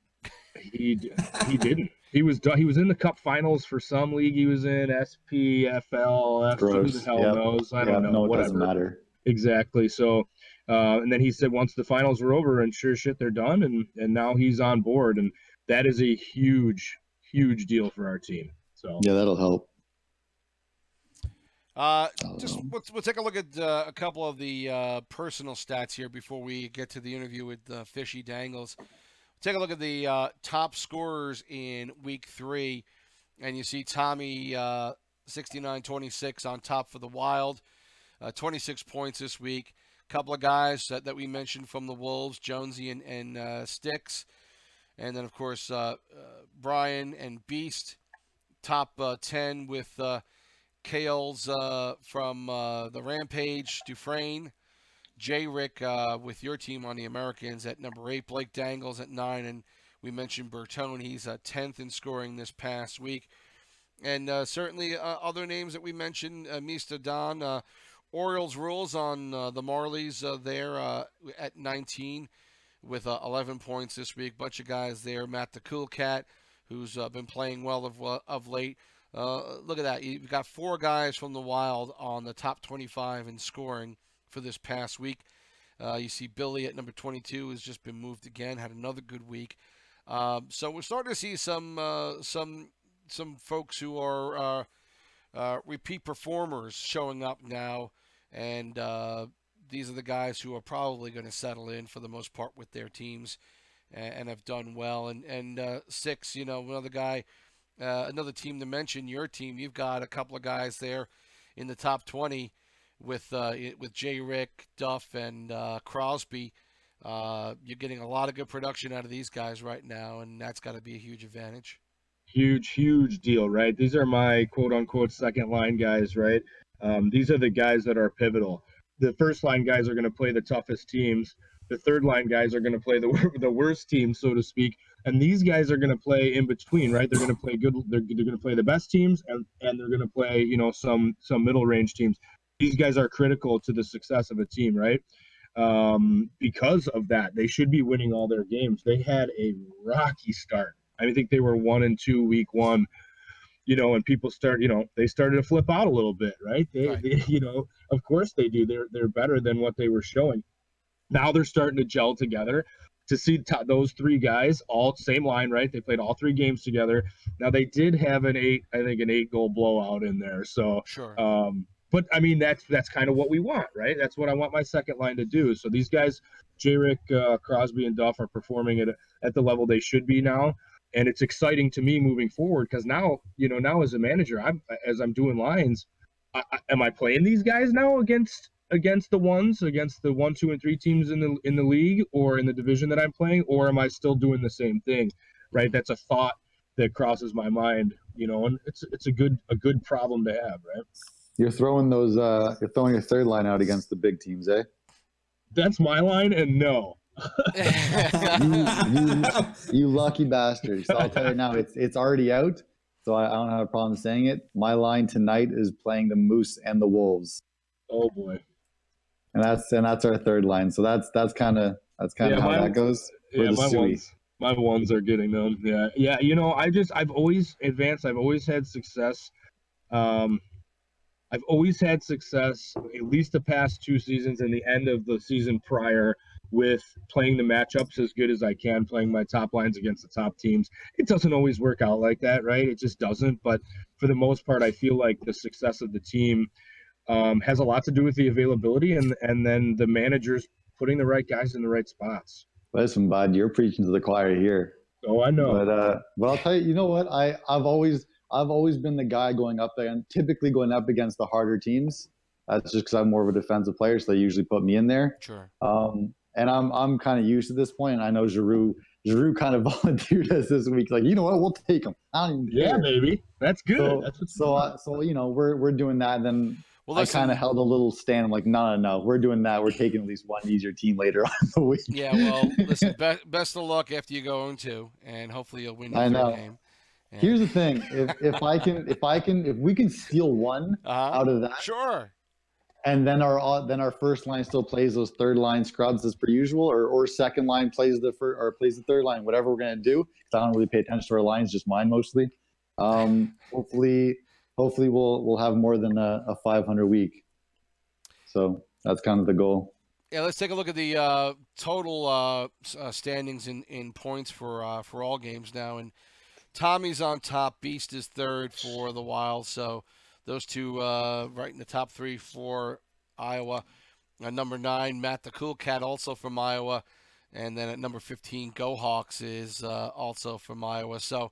He didn't. He was in the Cup Finals for some league he was in, SPFL. Who the hell knows? I don't know. No, it whatever. Doesn't matter. Exactly. So, and then he said once the finals were over, and sure shit, they're done, and now he's on board, and that is a huge, huge deal for our team. So yeah, that'll help. We'll take a look at a couple of the personal stats here before we get to the interview with Fishy Dangles. Take a look at the top scorers in week 3, and you see Tommy 69-26 on top for the Wild, 26 points this week. A couple of guys that we mentioned from the Wolves, Jonesy and Sticks, and then of course Brian and Beast, top 10 with Kales from the Rampage, Dufresne, J-Rick with your team on the Americans at number 8, Blake Dangles at 9, and we mentioned Bertone. He's 10th in scoring this past week. And certainly other names that we mentioned, Mr. Don, Orioles Rules on the Marlies there at 19 with 11 points this week. Bunch of guys there. Matt the Cool Cat, who's been playing well of late. Look at that. You've got 4 guys from the Wild on the top 25 in scoring for this past week. You see Billy at number 22 has just been moved again, had another good week. So we're starting to see some folks who are repeat performers showing up now, and these are the guys who are probably going to settle in for the most part with their teams and have done well. And 6, another guy, another team to mention, your team, you've got a couple of guys there in the top 20 with J. Rick, Duff, and Crosby. You're getting a lot of good production out of these guys right now, and that's got to be a huge advantage. Huge deal, right? These are my quote unquote second line guys, right? These are the guys that are pivotal. The first line guys are going to play the toughest teams. The third line guys are going to play the worst teams, so to speak. And these guys are going to play in between, right? They're going to play good. They're going to play the best teams, and they're going to play, you know, some middle range teams. These guys are critical to the success of a team, right? Because of that, they should be winning all their games. They had a rocky start. I think they were 1-2 week one, you know, and people start, you know, they started to flip out a little bit, right? They you know, of course they do. They're better than what they were showing. Now they're starting to gel together. To see those three guys, all same line, right? They played all 3 games together. Now they did have an 8-goal blowout in there. So, Sure. But I mean, that's kind of what we want, right? That's what I want my second line to do. So these guys, J-Rick, Crosby, and Duff are performing at the level they should be now. And it's exciting to me moving forward because now, you know, now as a manager, as I'm doing lines, am I playing these guys now against the 1, 2, and 3 teams in the league or in the division that I'm playing, or am I still doing the same thing, right? That's a thought that crosses my mind, you know, and it's a good problem to have, right? You're throwing your third line out against the big teams, eh? That's my line, and no. you lucky bastards. So I'll tell you now, it's already out, so I don't have a problem saying it. My line tonight is playing the Moose and the Wolves. Oh boy. And that's our third line. So that's kind of how that goes. Yeah, my ones are getting them. Yeah. You know, I've always advanced. I've always had success. I've always had success, at least the past 2 seasons and the end of the season prior, with playing the matchups as good as I can, playing my top lines against the top teams. It doesn't always work out like that, right? It just doesn't. But for the most part, I feel like the success of the team has a lot to do with the availability and then the managers putting the right guys in the right spots. Listen, bud, you're preaching to the choir here. Oh, I know. But I'll tell you, you know what? I've always been the guy going up there and typically going up against the harder teams. That's just because I'm more of a defensive player, so they usually put me in there. Sure. And I'm kind of used to this point. And I know Giroux kind of volunteered us this week. Like, you know what? We'll take him. I don't even care. Baby, that's good. So you know, we're doing that. And then I kind of held a little stand. I'm like, no, we're doing that. We're taking at least one easier team later on in the week. Yeah. Well, listen. Best of luck after you go 0-2, and hopefully you'll win your third game. And here's the thing: if we can steal one out of that, sure. And then our first line still plays those third line scrubs as per usual, or second line plays the third line, whatever we're gonna do. Because I don't really pay attention to our lines, just mine mostly. Hopefully we'll have more than a 500 week. So that's kind of the goal. Yeah, let's take a look at the total standings in points for all games now. And Tommy's on top. Beast is third for the Wild. So those two right in the top 3 for Iowa. Number 9, Matt the Cool Cat, also from Iowa. And then at number 15, Go Hawks is also from Iowa. So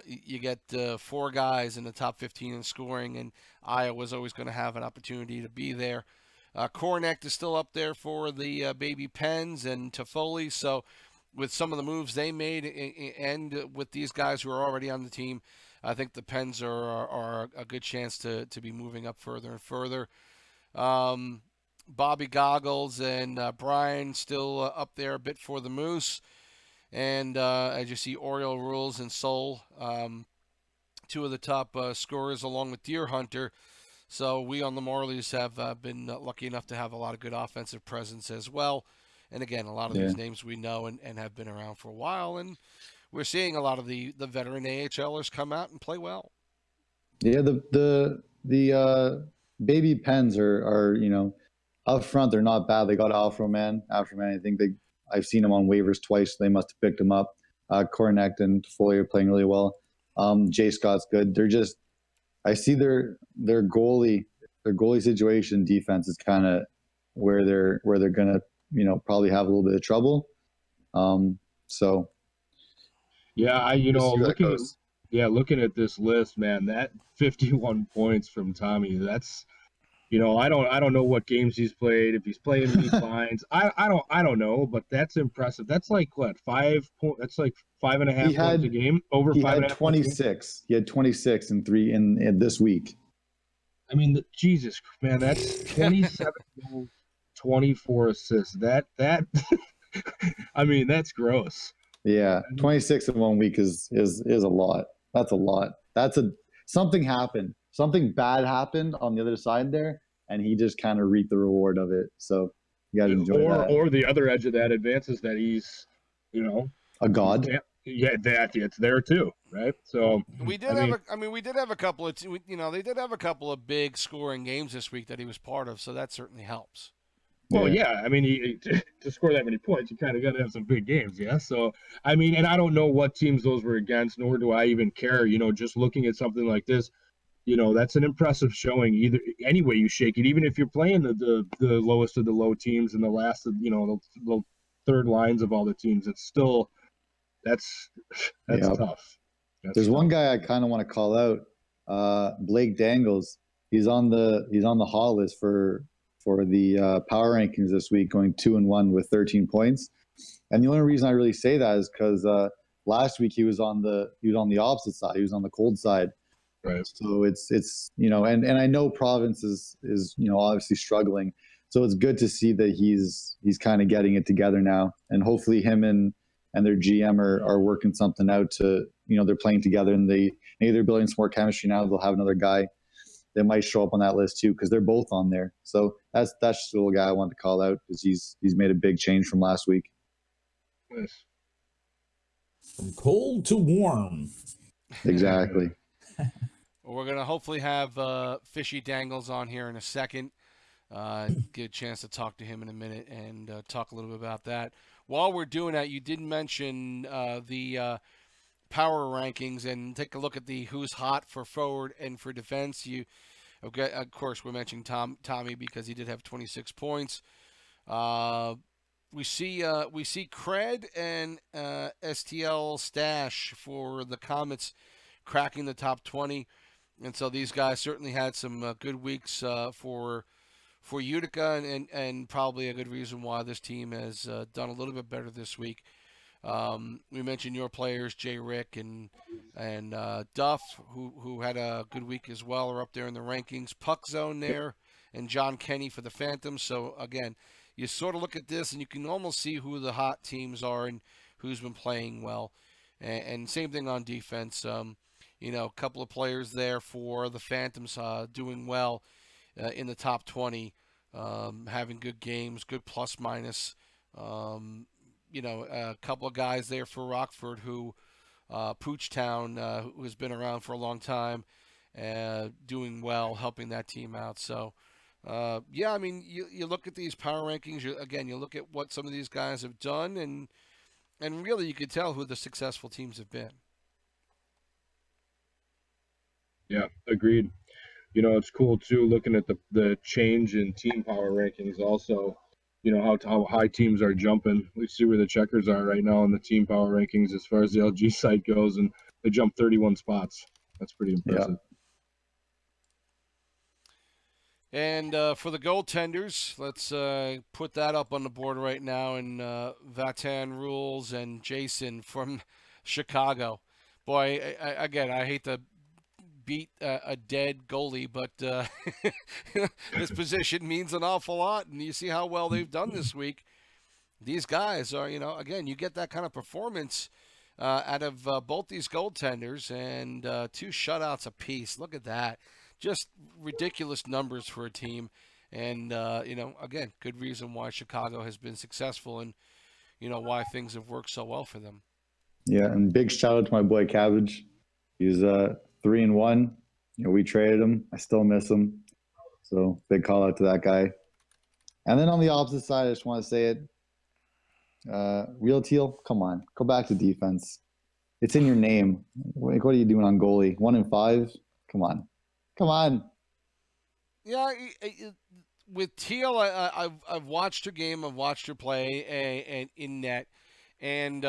you get 4 guys in the top 15 in scoring, and Iowa's always going to have an opportunity to be there. Kornak is still up there for the Baby Pens and Toffoli. So with some of the moves they made and with these guys who are already on the team, I think the Pens are a good chance to be moving up further and further. Bobby Goggles and Brian still up there a bit for the Moose. And as you see, Oriole Rules and Soul, 2 of the top scorers along with Deer Hunter. So we on the Marlies have been lucky enough to have a lot of good offensive presence as well. And again, a lot of these names we know and have been around for a while. And we're seeing a lot of the veteran AHLers come out and play well. Yeah, the Baby Pens are you know, up front, they're not bad. They got Afro Man. I think I've seen him on waivers twice. So they must have picked him up. Kornak and Toffoli are playing really well. Jay Scott's good. They're just, I see their goalie situation defense is kind of where they're gonna, you know, probably have a little bit of trouble. So yeah, looking at this list, man, that 51 points from Tommy, that's, I don't know what games he's played, if he's playing weak lines. I don't know, but that's impressive. That's like what, 5 points? That's like 5.5 points a game, over 5.5 points a game. 26. He had 26 and 3 in this week. I mean, Jesus, man, that's 27 goals, 24 assists. That I mean, that's gross. Yeah, 26 in 1 week is a lot. That's a lot. Something happened. Something bad happened on the other side there, and he just kind of reaped the reward of it. So you got to enjoy that. Or the other edge of that advance is that he's, a god. Yeah, it's there too, right? So we did have a couple of, they did have a couple of big scoring games this week that he was part of, so that certainly helps. Well, yeah, I mean, to score that many points, you kind of got to have some big games, yeah. So, I mean, and I don't know what teams those were against, nor do I even care. Just looking at something like this, that's an impressive showing. Any way you shake it, even if you're playing the lowest of the low teams and the last of the third lines of all the teams, it's still that's tough. There's one guy I kind of want to call out, Blake Dangles. He's on the hot list for the power rankings this week, going 2-1 with 13 points. And the only reason I really say that is because last week he was on the opposite side. He was on the cold side. Right. So it's and I know Province is obviously struggling. So it's good to see that he's kind of getting it together now, and hopefully him and their GM are working something out to they're playing together, and maybe they're building some more chemistry now. They'll have another guy that might show up on that list too, because they're both on there. So that's just the little guy I wanted to call out, because he's made a big change from last week. Nice. From cold to warm. Exactly. Well, we're going to hopefully have Fishy Dangles on here in a second. Get a chance to talk to him in a minute and talk a little bit about that. While we're doing that, you did mention the power rankings, and take a look at the who's hot for forward and for defense. Of course, we're mentioning Tommy because he did have 26 points. We see Cred and STL Stash for the Comets cracking the top 20. And so these guys certainly had some good weeks for Utica, and probably a good reason why this team has done a little bit better this week. We mentioned your players, Jay Rick and Duff, who had a good week as well, are up there in the rankings. Puck Zone there, and John Kenny for the Phantoms. So again, you sort of look at this and you can almost see who the hot teams are and who's been playing well. And same thing on defense. A couple of players there for the Phantoms doing well in the top 20, having good games, good plus minus. A couple of guys there for Rockford who, Poochtown, who has been around for a long time, doing well, helping that team out. So, I mean, you look at these power rankings, you look at what some of these guys have done, and really you could tell who the successful teams have been. Yeah, agreed. It's cool too, looking at the change in team power rankings also. How high teams are jumping. We see where the Checkers are right now in the team power rankings as far as the LG site goes, and they jumped 31 spots. That's pretty impressive. Yeah. And for the goaltenders, let's put that up on the board right now. And Vatan Rules and Jason from Chicago. Boy, I hate to beat a dead goalie, but this position means an awful lot, and you see how well they've done this week. These guys are, again, you get that kind of performance out of both these goaltenders, and 2 shutouts apiece. Look at that. Just ridiculous numbers for a team, and, again, good reason why Chicago has been successful, and, why things have worked so well for them. Yeah, and big shout out to my boy Cabbage. He's 3-1. We traded him. I still miss him. So big call out to that guy. And then on the opposite side, I just want to say it. Real Teal, come on. Go back to defense. It's in your name. What are you doing on goalie? 1-5? Come on. Come on. Yeah, with Teal, I've watched her game. I've watched her play and in net. And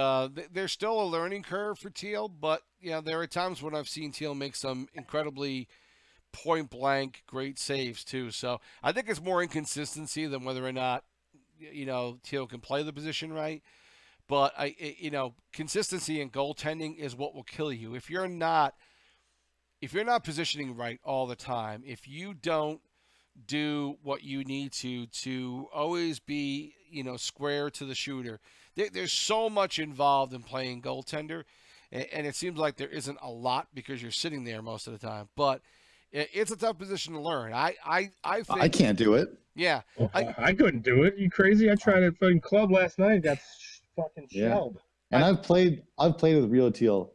there's still a learning curve for Teal, but there are times when I've seen Teal make some incredibly point blank great saves too. So I think it's more inconsistency than whether or not Teal can play the position right. But consistency in goaltending is what will kill you if you're not positioning right all the time. If you don't do what you need to always be square to the shooter. There's so much involved in playing goaltender, and it seems like there isn't a lot because you're sitting there most of the time. But it's a tough position to learn. I think I can't do it. Yeah, well, I couldn't do it. You crazy? I tried at fucking club last night. Got fucking shelled. And I've played with Real Teal,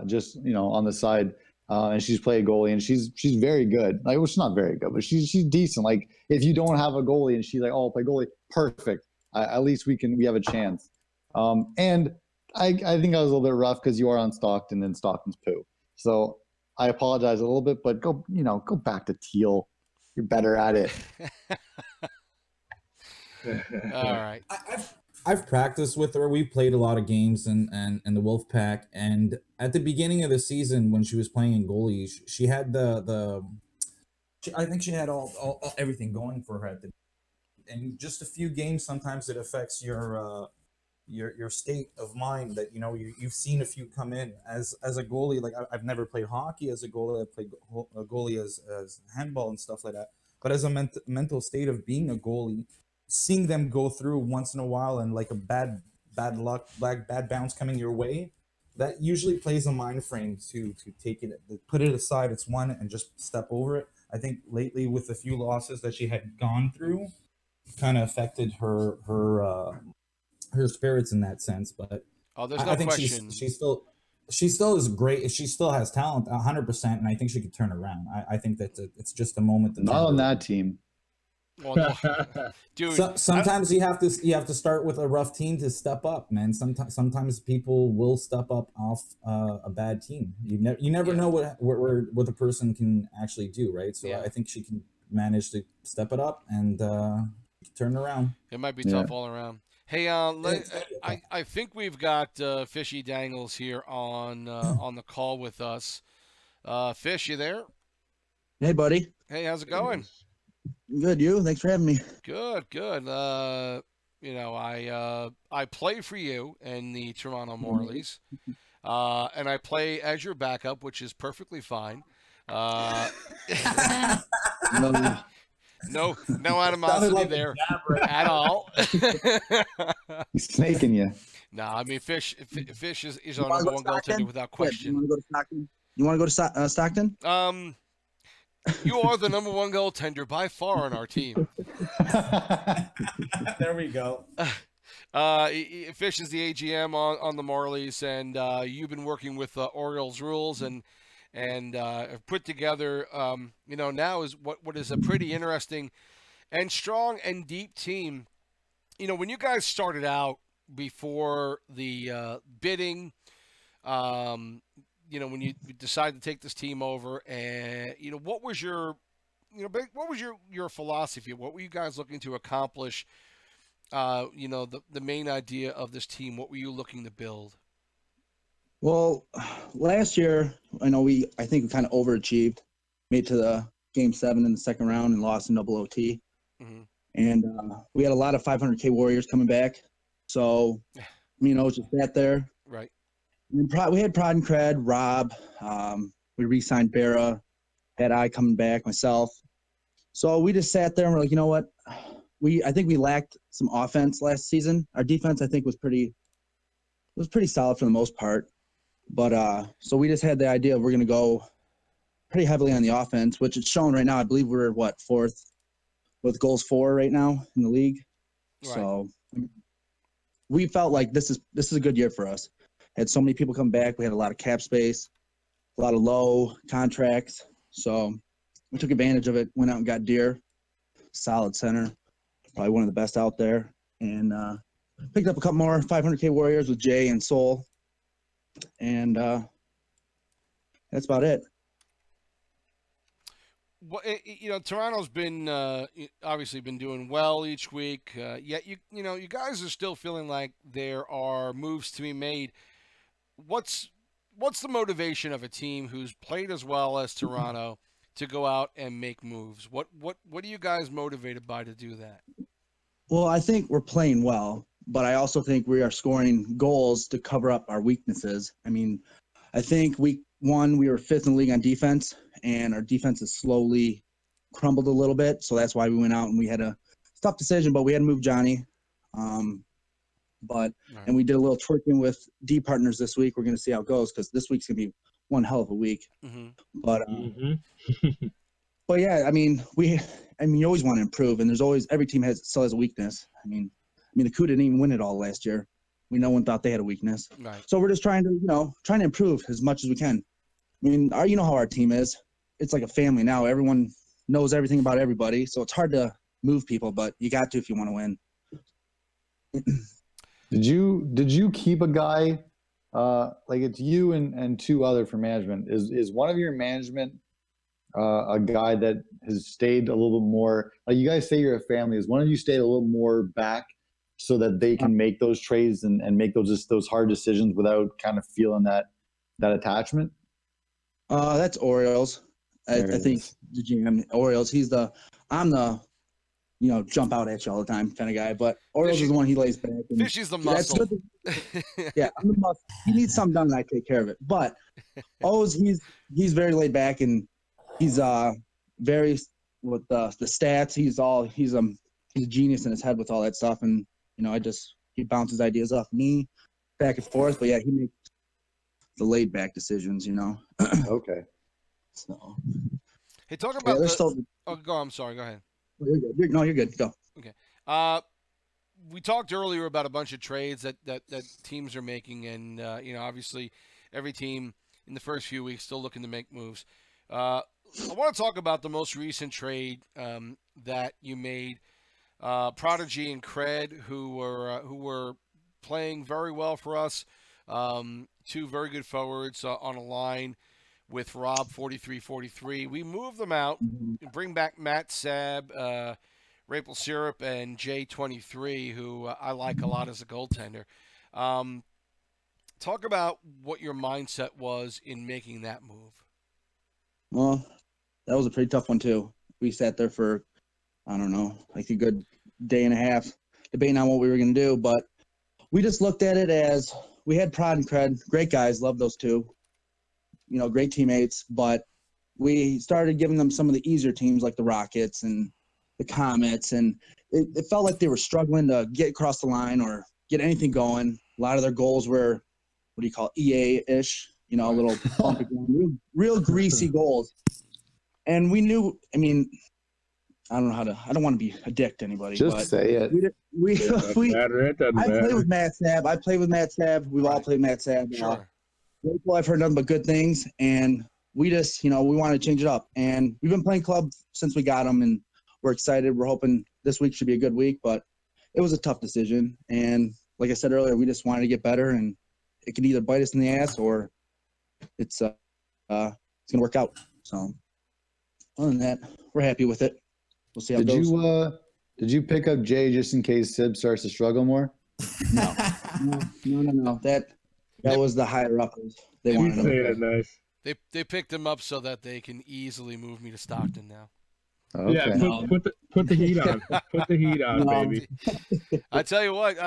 just on the side. And she's played goalie, and she's very good. Like, well, she's not very good, but she's decent. Like, if you don't have a goalie, and she's like, "Oh, I'll play goalie," perfect. At least we have a chance. And I think I was a little bit rough because you are on Stockton, and Stockton's poo. So I apologize a little bit, but go back to Teal. You're better at it. All right. I've practiced with her. We've played a lot of games in the Wolf Pack. And at the beginning of the season, when she was playing in goalie, she had I think she had all everything going for her. And just a few games, sometimes it affects your state of mind that, you've seen a few come in as a goalie. Like, I've never played hockey as a goalie. I played a goalie as handball and stuff like that. But as a mental state of being a goalie, seeing them go through once in a while and like a bad luck, bad bounce coming your way, that usually plays a mind frame to take it, put it aside. It's one and just step over it. I think lately with a few losses that she had gone through, kind of affected her spirits in that sense. But there's no I think question. she still is great. She still has talent, 100%, and I think she could turn around. I think that it's just a moment. Not on that team. Well, no. Dude, sometimes you have to start with a rough team to step up, man. Sometimes people will step up off a bad team. You never know what the person can actually do, right? So I think she can manage to step it up and turn it around. It might be tough all around. Hey, I think we've got Fishy Dangles here on the call with us. Fish, you there? Hey, buddy. Hey, how's it going? Good, you? Thanks for having me. Good. I play for you in the Toronto Marlies, and I play as your backup, which is perfectly fine. No animosity there at all. He's snaking you. No, I mean Fish is our number one goaltender without question. You want to go to Stockton? You are the number one goaltender by far on our team. There we go. Fish is the AGM on the Marlies, and you've been working with Orioles Rules and have put together, now is what is a pretty interesting and strong and deep team. When you guys started out before the bidding, when you decided to take this team over, and what was your philosophy? What were you guys looking to accomplish? The main idea of this team. What were you looking to build? Well, last year, I think we kind of overachieved, made to the Game 7 in the second round and lost in double OT. Mm-hmm. And we had a lot of 500K Warriors coming back. So, just sat there. Right. We had Prod and Cred, Rob. We re-signed Barra. Had I coming back, myself. So we just sat there and we're like, you know what? I think we lacked some offense last season. Our defense, I think, was pretty solid for the most part. But so we just had the idea of we're going to go pretty heavily on the offense, which it's shown right now. I believe we're fourth with goals for right now in the league. Right. So we felt like this is a good year for us. Had so many people come back. We had a lot of cap space, a lot of low contracts. So we took advantage of it, went out and got Deer, solid center, probably one of the best out there, and picked up a couple more 500K Warriors with Jay and Soul. And that's about it. Well, Toronto's been obviously been doing well each week. Yet you guys are still feeling like there are moves to be made. What's the motivation of a team who's played as well as Toronto to go out and make moves? What are you guys motivated by to do that? Well, I think we're playing well, but I also think we are scoring goals to cover up our weaknesses. I mean, I think week 1 we were 5th in the league on defense, and our defense has slowly crumbled a little bit. So that's why we went out and we had a tough decision, but we had to move Johnny. And we did a little twerking with D partners this week. We're going to see how it goes because this week's going to be one hell of a week. Mm-hmm. But yeah, I mean, you always want to improve, and there's always every team still has a weakness. I mean, the Coup didn't even win it all last year. No one thought they had a weakness. Right. So we're just trying to improve as much as we can. I mean, you know how our team is. It's like a family now. Everyone knows everything about everybody, so it's hard to move people, but you got to if you want to win. Did you keep a guy like it's you and 2 other for management? Is one of your management a guy that has stayed a little bit more, like you guys say you're a family, is one of you stayed a little more back so that they can make those trades and make those hard decisions without kind of feeling that attachment? That's Orioles. I think the GM Orioles. I'm the jump out at you all the time kind of guy, but Orioles is the one he lays back. Fishy's the muscle. Yeah, I'm the muscle. He needs something done, and I take care of it. But he's very laid back, and he's very with the stats. He's a genius in his head with all that stuff, and he bounces ideas off me back and forth. But yeah, he makes the laid back decisions. Okay. So. Hey, talk about go. I'm sorry. Go ahead. You're good. No, you're good. Go. Okay. We talked earlier about a bunch of trades that teams are making, and obviously every team in the first few weeks still looking to make moves. I want to talk about the most recent trade that you made. Prodigy and Cred, who were playing very well for us. 2 very good forwards on a line with Rob 43-43. We move them out and bring back Matt Sab, Maple Syrup, and J23, who I like a lot as a goaltender. Talk about what your mindset was in making that move. Well, that was a pretty tough one too. We sat there for, I don't know, like a good day and a half debating on what we were going to do, but we just looked at it as we had Prod and Cred, great guys, love those 2. Great teammates, but we started giving them some of the easier teams like the Rockets and the Comets, and it felt like they were struggling to get across the line or get anything going. A lot of their goals were, what do you call it, EA-ish, a little bumpy, real greasy goals. And we knew, I don't want to be a dick to anybody. Just but say it. I play with Matt Sab. We've all played Matt Sab. Sure. I've heard nothing but good things, and we just, we want to change it up. And we've been playing club since we got them, and we're excited. We're hoping this week should be a good week, but it was a tough decision. And like I said earlier, we just wanted to get better, and it could either bite us in the ass or it's going to work out. So other than that, we're happy with it. We'll see how it goes. Did you pick up Jay just in case Sib starts to struggle more? No. That was the higher uppers. They wanted him. Nice. They picked him up so that they can easily move me to Stockton now. Okay. Yeah, put the heat on. Put the heat on, baby. I tell you what,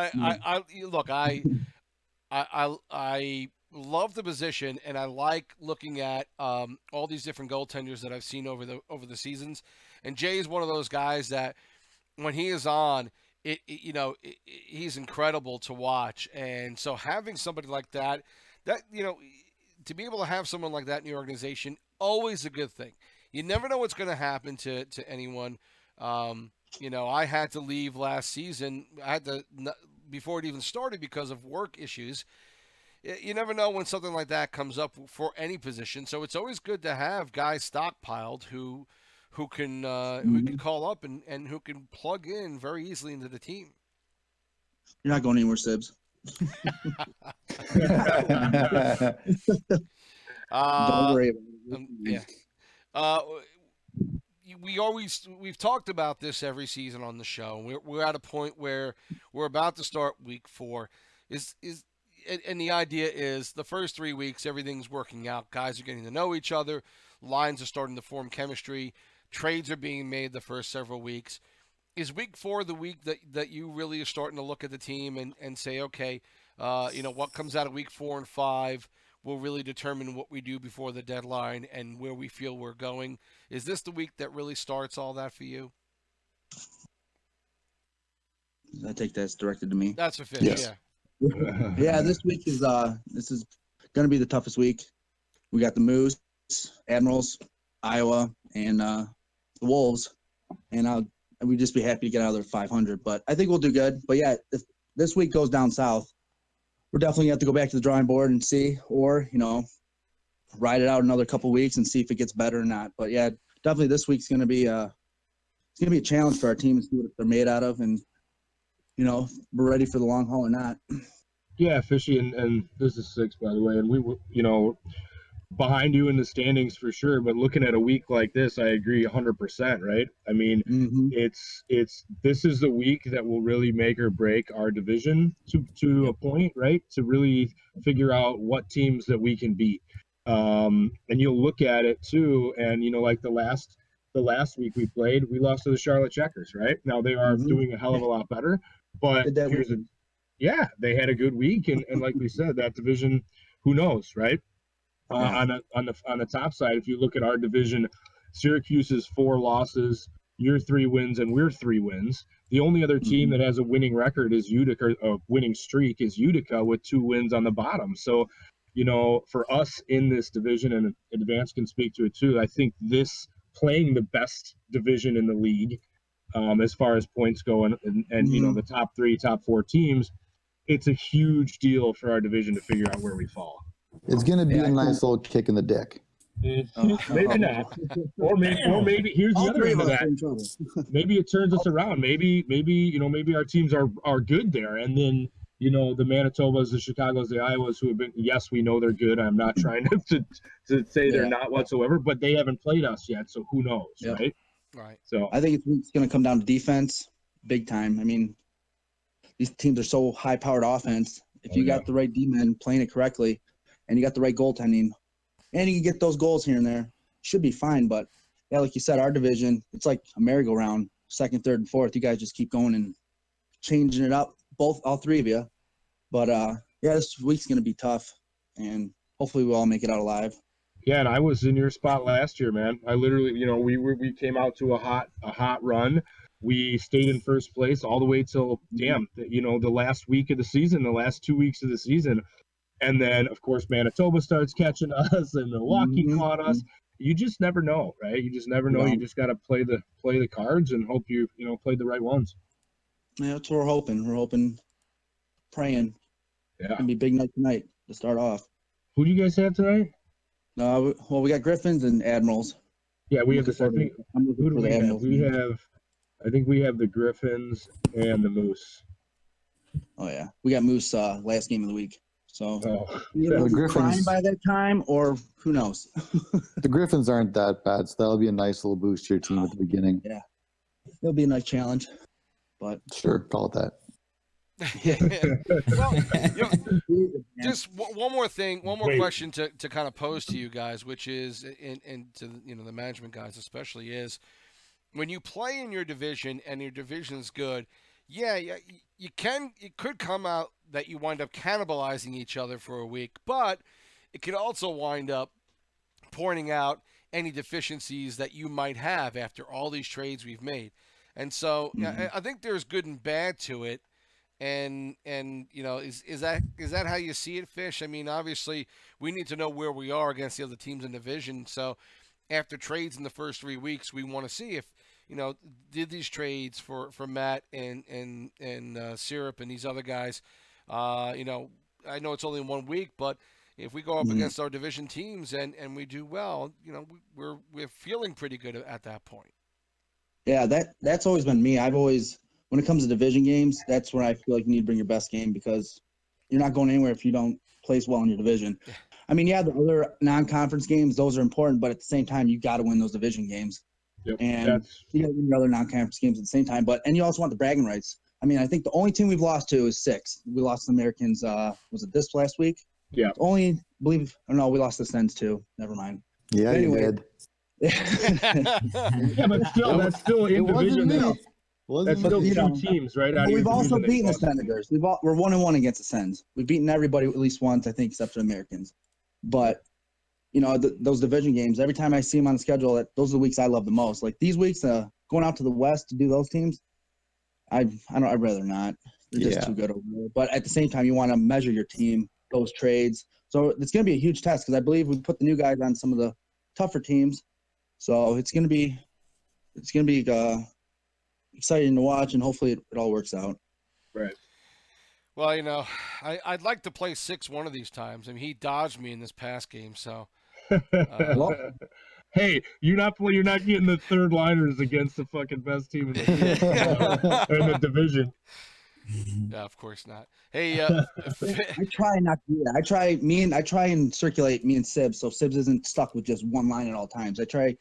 I love the position, and I like looking at all these different goaltenders that I've seen over the seasons. And Jay is one of those guys that when he is on, he's incredible to watch. And so having somebody like that to be able to have someone like that in your organization, always a good thing. You never know what's going to happen to anyone. I had to leave last season. Before it even started because of work issues. You never know when something like that comes up for any position. So it's always good to have guys stockpiled who can call up and who can plug in very easily into the team. You're not going anywhere, Sibs. Don't worry about it. Yeah. We've talked about this every season on the show. We're at a point where we're about to start week 4. And the idea is the first 3 weeks everything's working out. Guys are getting to know each other, lines are starting to form chemistry. Trades are being made the first several weeks. Is week 4 the week that you really are starting to look at the team and say, okay, what comes out of week 4 and 5 will really determine what we do before the deadline and where we feel we're going? Is this the week that really starts all that for you? I take that's directed to me. That's a Fish, Yes. yeah. Yeah, this week is going to be the toughest week. We got the Moose, Admirals, Iowa, and the Wolves, and we'd just be happy to get out of there 500. But I think we'll do good. But yeah, if this week goes down south, we're definitely going to have to go back to the drawing board and see, or ride it out another couple weeks and see if it gets better or not. But yeah, definitely this week's going to be a challenge for our team and see what they're made out of, and we're ready for the long haul or not. Yeah, Fishy, and this is 6, by the way, and we were, behind you in the standings for sure. But looking at a week like this, I agree 100%. Right? I mean, this is the week that will really make or break our division to a point, right? To really figure out what teams that we can beat. And you'll look at it too, and like the last week we played, we lost to the Charlotte Checkers. Right? Now they are doing a hell of a lot better, but they had a good week, and like we said, that division, who knows, right? On the top side, if you look at our division, Syracuse's 4 losses, you're 3 wins, and we're 3 wins. The only other team that has a winning record is Utica, a winning streak is Utica with 2 wins on the bottom. So, for us in this division, and Advance can speak to it too, I think this playing the best division in the league, as far as points go, and the top 3, top 4 teams, it's a huge deal for our division to figure out where we fall. It's going to be a nice little kick in the dick. Maybe not, or maybe here's the other end of that. Maybe it turns us around. Maybe our teams are good there, and then the Manitobas, the Chicagos, the Iowas, who have been, yes, we know they're good. I'm not trying to say they're not whatsoever, but they haven't played us yet, so who knows, right? Right. So I think it's going to come down to defense, big time. I mean, these teams are so high-powered offense. If you got the right D-men playing it correctly, and you got the right goaltending, and you can get those goals here and there, should be fine. But yeah, like you said, our division, it's like a merry-go-round, 2nd, 3rd, and 4th. You guys just keep going and changing it up, all 3 of you. But this week's going to be tough, and hopefully we all make it out alive. Yeah, and I was in your spot last year, man. I literally, we came out to a hot run. We stayed in first place all the way till the last week of the season, the last 2 weeks of the season. And then, of course, Manitoba starts catching us, and Milwaukee caught us. You just never know, right? You just never know. You just got to play the cards and hope you played the right ones. Yeah, that's what we're hoping. We're hoping, praying. Yeah. It's going to be a big night tonight to start off. Who do you guys have tonight? Well, we got Griffins and Admirals. Yeah, we have the second. Who do we have? I think we have the Griffins and the Moose. Oh, yeah. We got Moose last game of the week. So the Griffins by that time, or who knows? The Griffins aren't that bad, so that'll be a nice little boost to your team at the beginning. Yeah, it'll be a nice challenge. But sure, call it that. Well, just one more question to kind of pose to you guys, which is, and to the management guys especially, is when you play in your division and your division's good, it could come out that you wind up cannibalizing each other for a week, but it could also wind up pointing out any deficiencies that you might have after all these trades we've made. And so I think there's good and bad to it. And is that how you see it, Fish? I mean, obviously we need to know where we are against the other teams in the division. So after trades in the first 3 weeks, we want to see if did these trades for Matt and Syrup and these other guys. I know it's only 1 week, but if we go up against our division teams and we do well, we're feeling pretty good at that point. Yeah, that's always been me. When it comes to division games, that's where I feel like you need to bring your best game, because you're not going anywhere if you don't place well in your division. Yeah. I mean, the other non-conference games, those are important, but at the same time, you got to win those division games. Yep, and you got to win your other non-conference games at the same time. And you also want the bragging rights. I mean, I think the only team we've lost to is 6. We lost the Americans. Was it this last week? Yeah. We lost the Sens too. Never mind. Yeah, Anyway. you did. Yeah, but still, that's still in It wasn't division me. now. That's still you two know, teams right out But of your we've also division that beaten the lost. Senators. We're 1-1 against the Sens. We've beaten everybody at least once, I think, except for the Americans. But you know, those division games. Every time I see them on the schedule, those are the weeks I love the most. Like these weeks, going out to the West to do those teams, I'd rather not. They're just too good over there. But at the same time, you want to measure your team, those trades. So it's going to be a huge test because I believe we put the new guys on some of the tougher teams. So it's going to be exciting to watch, and hopefully it all works out. Right. Well, you know, I'd like to play 6 one of these times. I mean, he dodged me in this past game, so. Hey, you're not getting the third liners against the fucking best team in the, in the division. Yeah, of course not. Hey, I try not to do that. I try and circulate me and Sibs, so Sibs isn't stuck with just one line at all times. I try,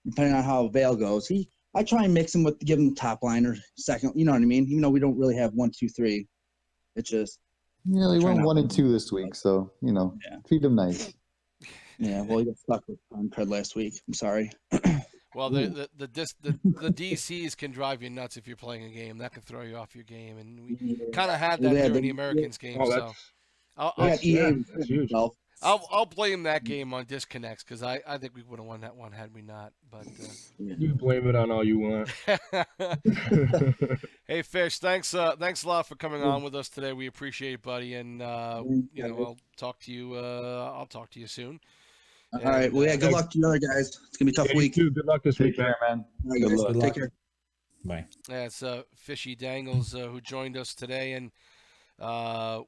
depending on how Vale goes. I try and mix him with, give him the top liner, second. You know what I mean? Even though we don't really have 1, 2, 3, it's just. Yeah, he went 1 and 2 this week, so treat him nice. Yeah, well, he got stuck with Cred last week. I'm sorry. Well, the DCs can drive you nuts if you're playing a game. That can throw you off your game, and we kind of had that during the Americans game. So that's huge. I'll blame that game on disconnects because I think we would have won that one had we not. But you blame it on all you want. Hey, Fish, thanks a lot for coming on with us today. We appreciate it, buddy, and I'll talk to you. I'll talk to you soon. All right. Well, yeah. Good luck to the other guys. It's gonna be a tough week. Good luck this week, man. All right, guys. Good luck. Take care. Bye. Yeah, it's Fishy Dangles who joined us today, and kind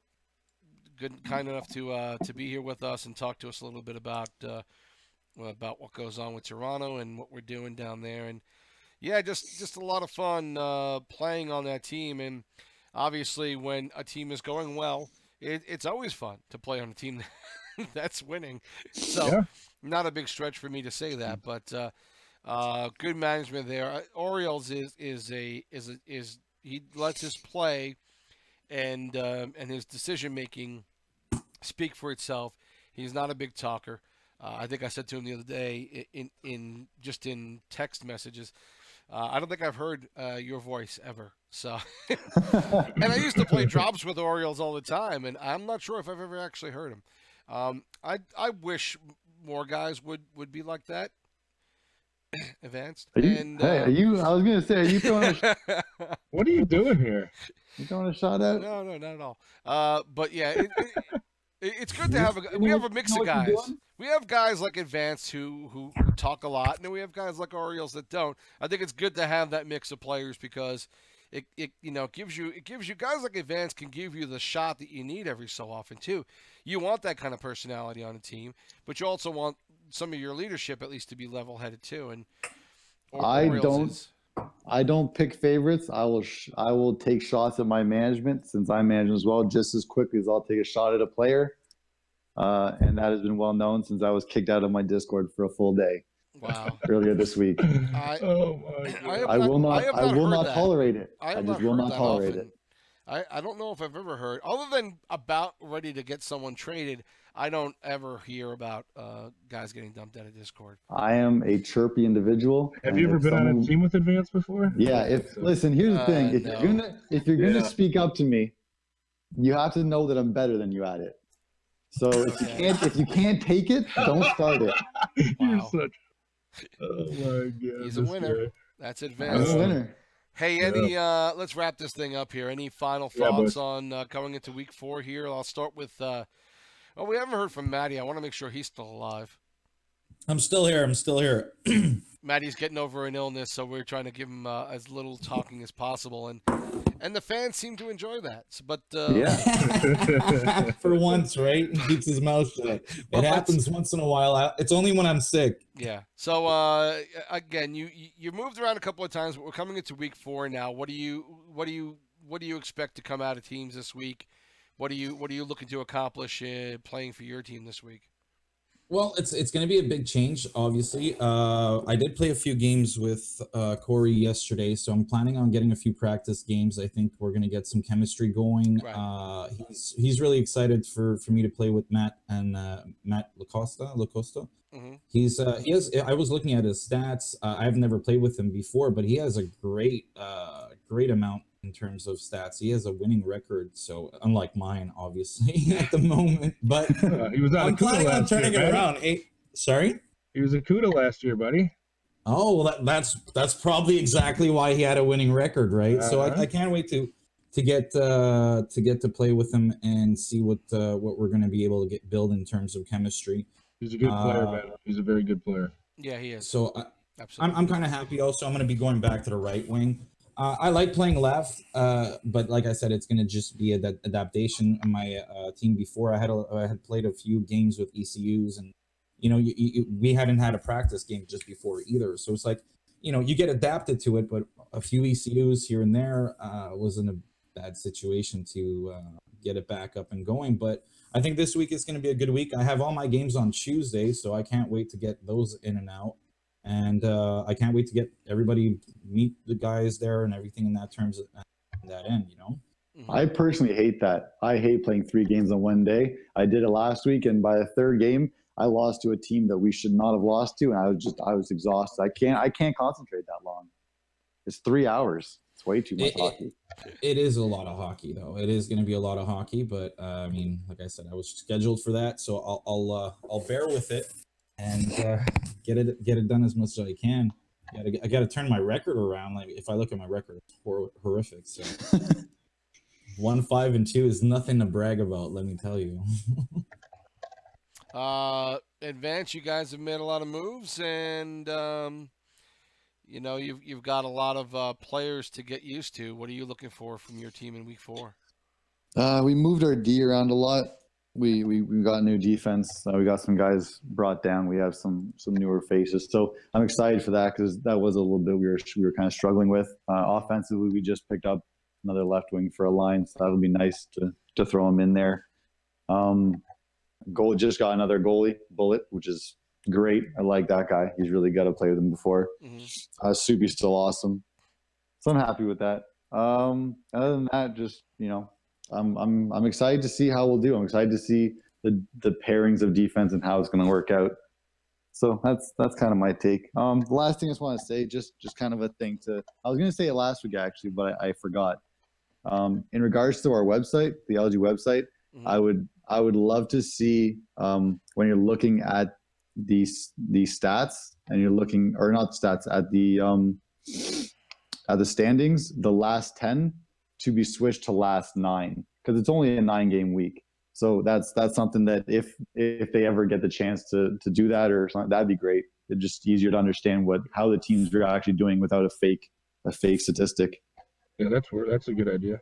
enough to be here with us and talk to us a little bit about what goes on with Toronto and what we're doing down there. And yeah, just a lot of fun playing on that team. And obviously, when a team is going well, it's always fun to play on a team that's winning. So not a big stretch for me to say that, but good management there. Orioles is he lets his play and his decision making speak for itself. He's not a big talker. I think I said to him the other day in text messages, I don't think I've heard your voice ever. So, and I used to play drops with Orioles all the time, and I'm not sure if I've ever actually heard him. I wish more guys would be like that. Advanced. Are you? I was gonna say, are you throwing? What are you doing here? You throwing a shot at? No, not at all. But yeah, it's good to have we have a mix of guys. We have guys like Advanced who talk a lot, and then we have guys like Orioles that don't. I think it's good to have that mix of players because it gives you guys like Advanced can give you the shot that you need every so often too. You want that kind of personality on a team, but you also want some of your leadership at least to be level-headed too. And I don't pick favorites. I will take shots at my management since I manage as well, just as quickly as I'll take a shot at a player. And that has been well known since I was kicked out of my Discord for a full day. Wow. Earlier this week. I will not tolerate it. I just will not tolerate it. I don't know if I've ever heard, other than about ready to get someone traded, I don't ever hear about guys getting dumped out of Discord. I am a chirpy individual. Have you ever been on a team with Advance before? Yeah. Listen, here's the thing. If you're gonna speak up to me, you have to know that I'm better than you at it. So if you can't take it, don't start it. Wow. Oh my God. He's a winner. Guy. That's Advanced. I'm a winner. Hey, let's wrap this thing up here. Any final thoughts on going into week 4 here? I'll start with, we haven't heard from Matty. I want to make sure he's still alive. I'm still here. Matty's getting over an illness, so we're trying to give him as little talking as possible, and the fans seem to enjoy that. But for once, right? He keeps his mouth shut. It happens once in a while. It's only when I'm sick. Yeah. So again, you moved around a couple of times, but we're coming into week 4 now. What do you expect to come out of teams this week? What are you looking to accomplish playing for your team this week? Well, it's going to be a big change, obviously. I did play a few games with Corey yesterday, so I'm planning on getting a few practice games. I think we're going to get some chemistry going. Right. He's really excited for me to play with Matt and Matt Lacosta. Mm-hmm. He has. I was looking at his stats. I've never played with him before, but he has a great amount in terms of stats. He has a winning record, so unlike mine, obviously at the moment. But He was on I'm planning on turning it around. Sorry. He was a CUDA last year, buddy. Oh, well, that's probably exactly why he had a winning record, right? So I can't wait to get to play with him and see what we're going to be able to build in terms of chemistry. He's a good player, man. He's a very good player. Yeah, he is. So absolutely, I'm kind of happy. Also, I'm going to be going back to the right wing. I like playing left, but like I said, it's going to just be an adaptation. On my team before, I had played a few games with ECUs, and we hadn't had a practice game just before either. So it's like, you get adapted to it, but a few ECUs here and there was in a bad situation to get it back up and going. But I think this week is going to be a good week. I have all my games on Tuesday, so I can't wait to get those in and out. And I can't wait to get everybody, meet the guys there and everything in that terms of that end, I personally hate that. I hate playing 3 games on one day. I did it last week, and by the 3rd game, I lost to a team that we should not have lost to, and I was exhausted. I can't concentrate that long. It's 3 hours. It's way too much hockey. It is a lot of hockey, though. It is going to be a lot of hockey, but I mean, like I said, I was scheduled for that, so I'll bear with it and get it done as much as I can. I got to turn my record around. Like, if I look at my record, it's horrific. So 1-5-2 is nothing to brag about. Let me tell you. Advance, you guys have made a lot of moves, and you've got a lot of players to get used to. What are you looking for from your team in week 4? We moved our D around a lot. We got new defense. We got some guys brought down. We have some newer faces. So I'm excited for that, because that was a little bit we were kind of struggling with. Offensively, we just picked up another left wing for a line, so that'll be nice to throw him in there. Goal just got another goalie, Bullet, which is great. I like that guy. He's really got to play with him before. Mm-hmm. Soupy's still awesome, so I'm happy with that. Other than that, just I'm excited to see how we'll do. I'm excited to see the pairings of defense and how it's going to work out. So that's kind of my take. The last thing I just want to say, just kind of a thing I was going to say it last week actually, but I forgot. In regards to our website, the LG website, mm-hmm. I would love to see when you're looking at these stats and you're looking, or not stats, at the standings, the last 10 to be switched to last 9, because it's only a 9-game week. So that's something that if they ever get the chance to do that or something, that'd be great. It's just easier to understand how the teams are actually doing without a fake statistic. Yeah, that's a good idea.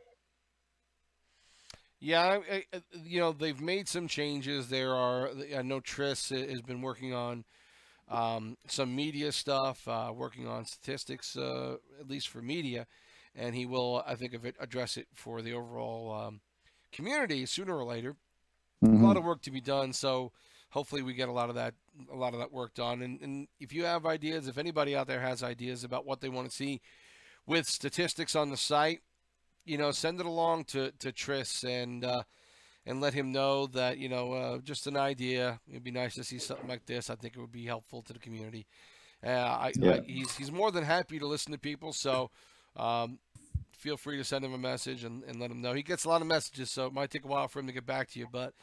Yeah, they've made some changes. I know Tris has been working on some media stuff, working on statistics, at least for media, and he will, I think, address it for the overall community sooner or later. Mm-hmm. A lot of work to be done, so hopefully we get a lot of that work done. And if you have ideas, if anybody out there has ideas about what they want to see with statistics on the site, send it along to Tris and let him know that, just an idea. It'd be nice to see something like this. I think it would be helpful to the community. He's more than happy to listen to people, so feel free to send him a message and let him know. He gets a lot of messages, so it might take a while for him to get back to you, but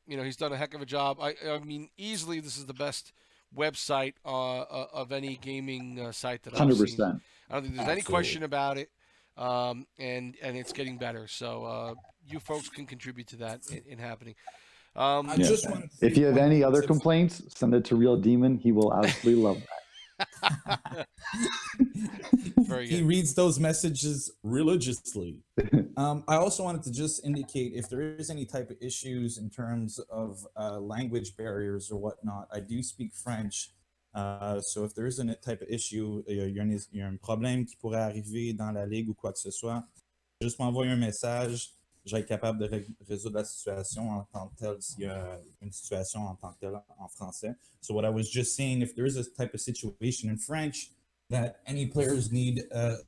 he's done a heck of a job. I mean, easily this is the best website of any gaming site that I've 100%. seen. I don't think there's any question about it. And it's getting better. So you folks can contribute to that in happening. If you have any other complaints, send it to Real Demon. He will absolutely love that. Very good. He reads those messages religiously. I also wanted to just indicate if there is any type of issues in terms of language barriers or whatnot. I do speak French. So if there is a type of issue, il y a un problème qui pourrait arriver dans la ligue ou quoi que ce soit, juste m'envoyer un message. j'être capable de résoudre la situation en tant que telle, s'il y a une situation en tant que telle en français. So what I was just saying, if there is a type of situation in French that any players need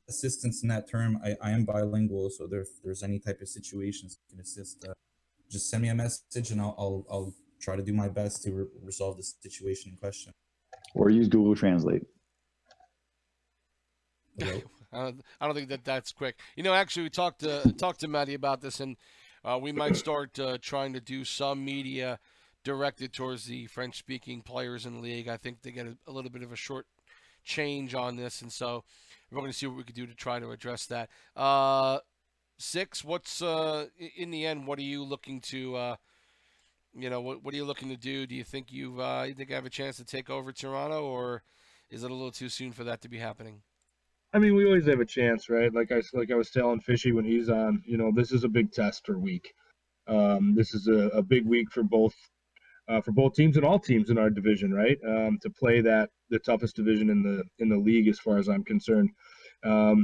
assistance in that term, I am bilingual, so if there's any type of situations that can assist, just send me a message and I'll try to do my best to resolve the situation in question. Or use Google Translate. I don't think that's quick. You know, actually, we talked to Matty about this, and we might start trying to do some media directed towards the French-speaking players in the league. I think they get a little bit of a short change on this, and so we're going to see what we could do to try to address that. Six, what's in the end? What are you looking to? What are you looking to do? Do you think you think I have a chance to take over Toronto, or is it a little too soon for that to be happening? I mean, we always have a chance, right? Like I was telling Fishy when he's on, this is a big test or week. This is a big week for both teams and all teams in our division, right? To play the toughest division in the league, as far as I'm concerned. A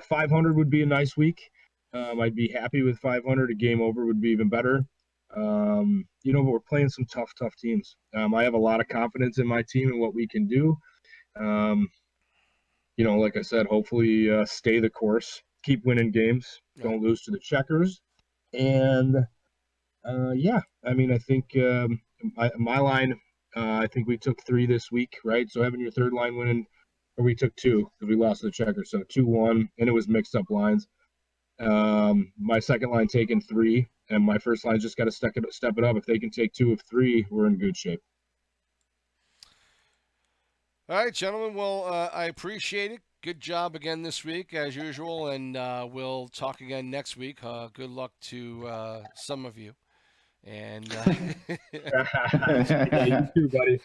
500 would be a nice week. I'd be happy with 500. A game over would be even better. But we're playing some tough teams. I have a lot of confidence in my team and what we can do. Like I said, hopefully stay the course, keep winning games, don't lose to the Checkers. And, I mean, I think my line, I think we took 3 this week, right? So having your third line winning, or we took 2 because we lost to the Checkers. So 2-1, and it was mixed up lines. My second line taking 3, and my first line's just got to step it up. If they can take 2 of 3, we're in good shape. All right, gentlemen. Well, I appreciate it. Good job again this week, as usual, and we'll talk again next week. Good luck to some of you. And yeah, you too, buddy.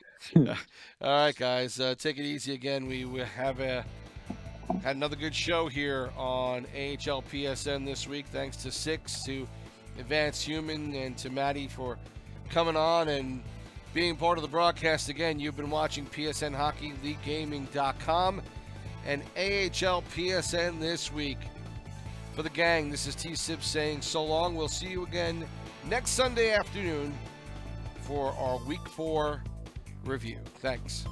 All right, guys. Take it easy again. We have had another good show here on AHLPSN this week. Thanks to Six, to Advanced Human, and to Maddie for coming on and being part of the broadcast again. You've been watching PSN Hockey, LeagueGaming.com, and AHLPSN this week. For the gang, this is T-Sip saying so long. We'll see you again next Sunday afternoon for our Week 4 review. Thanks.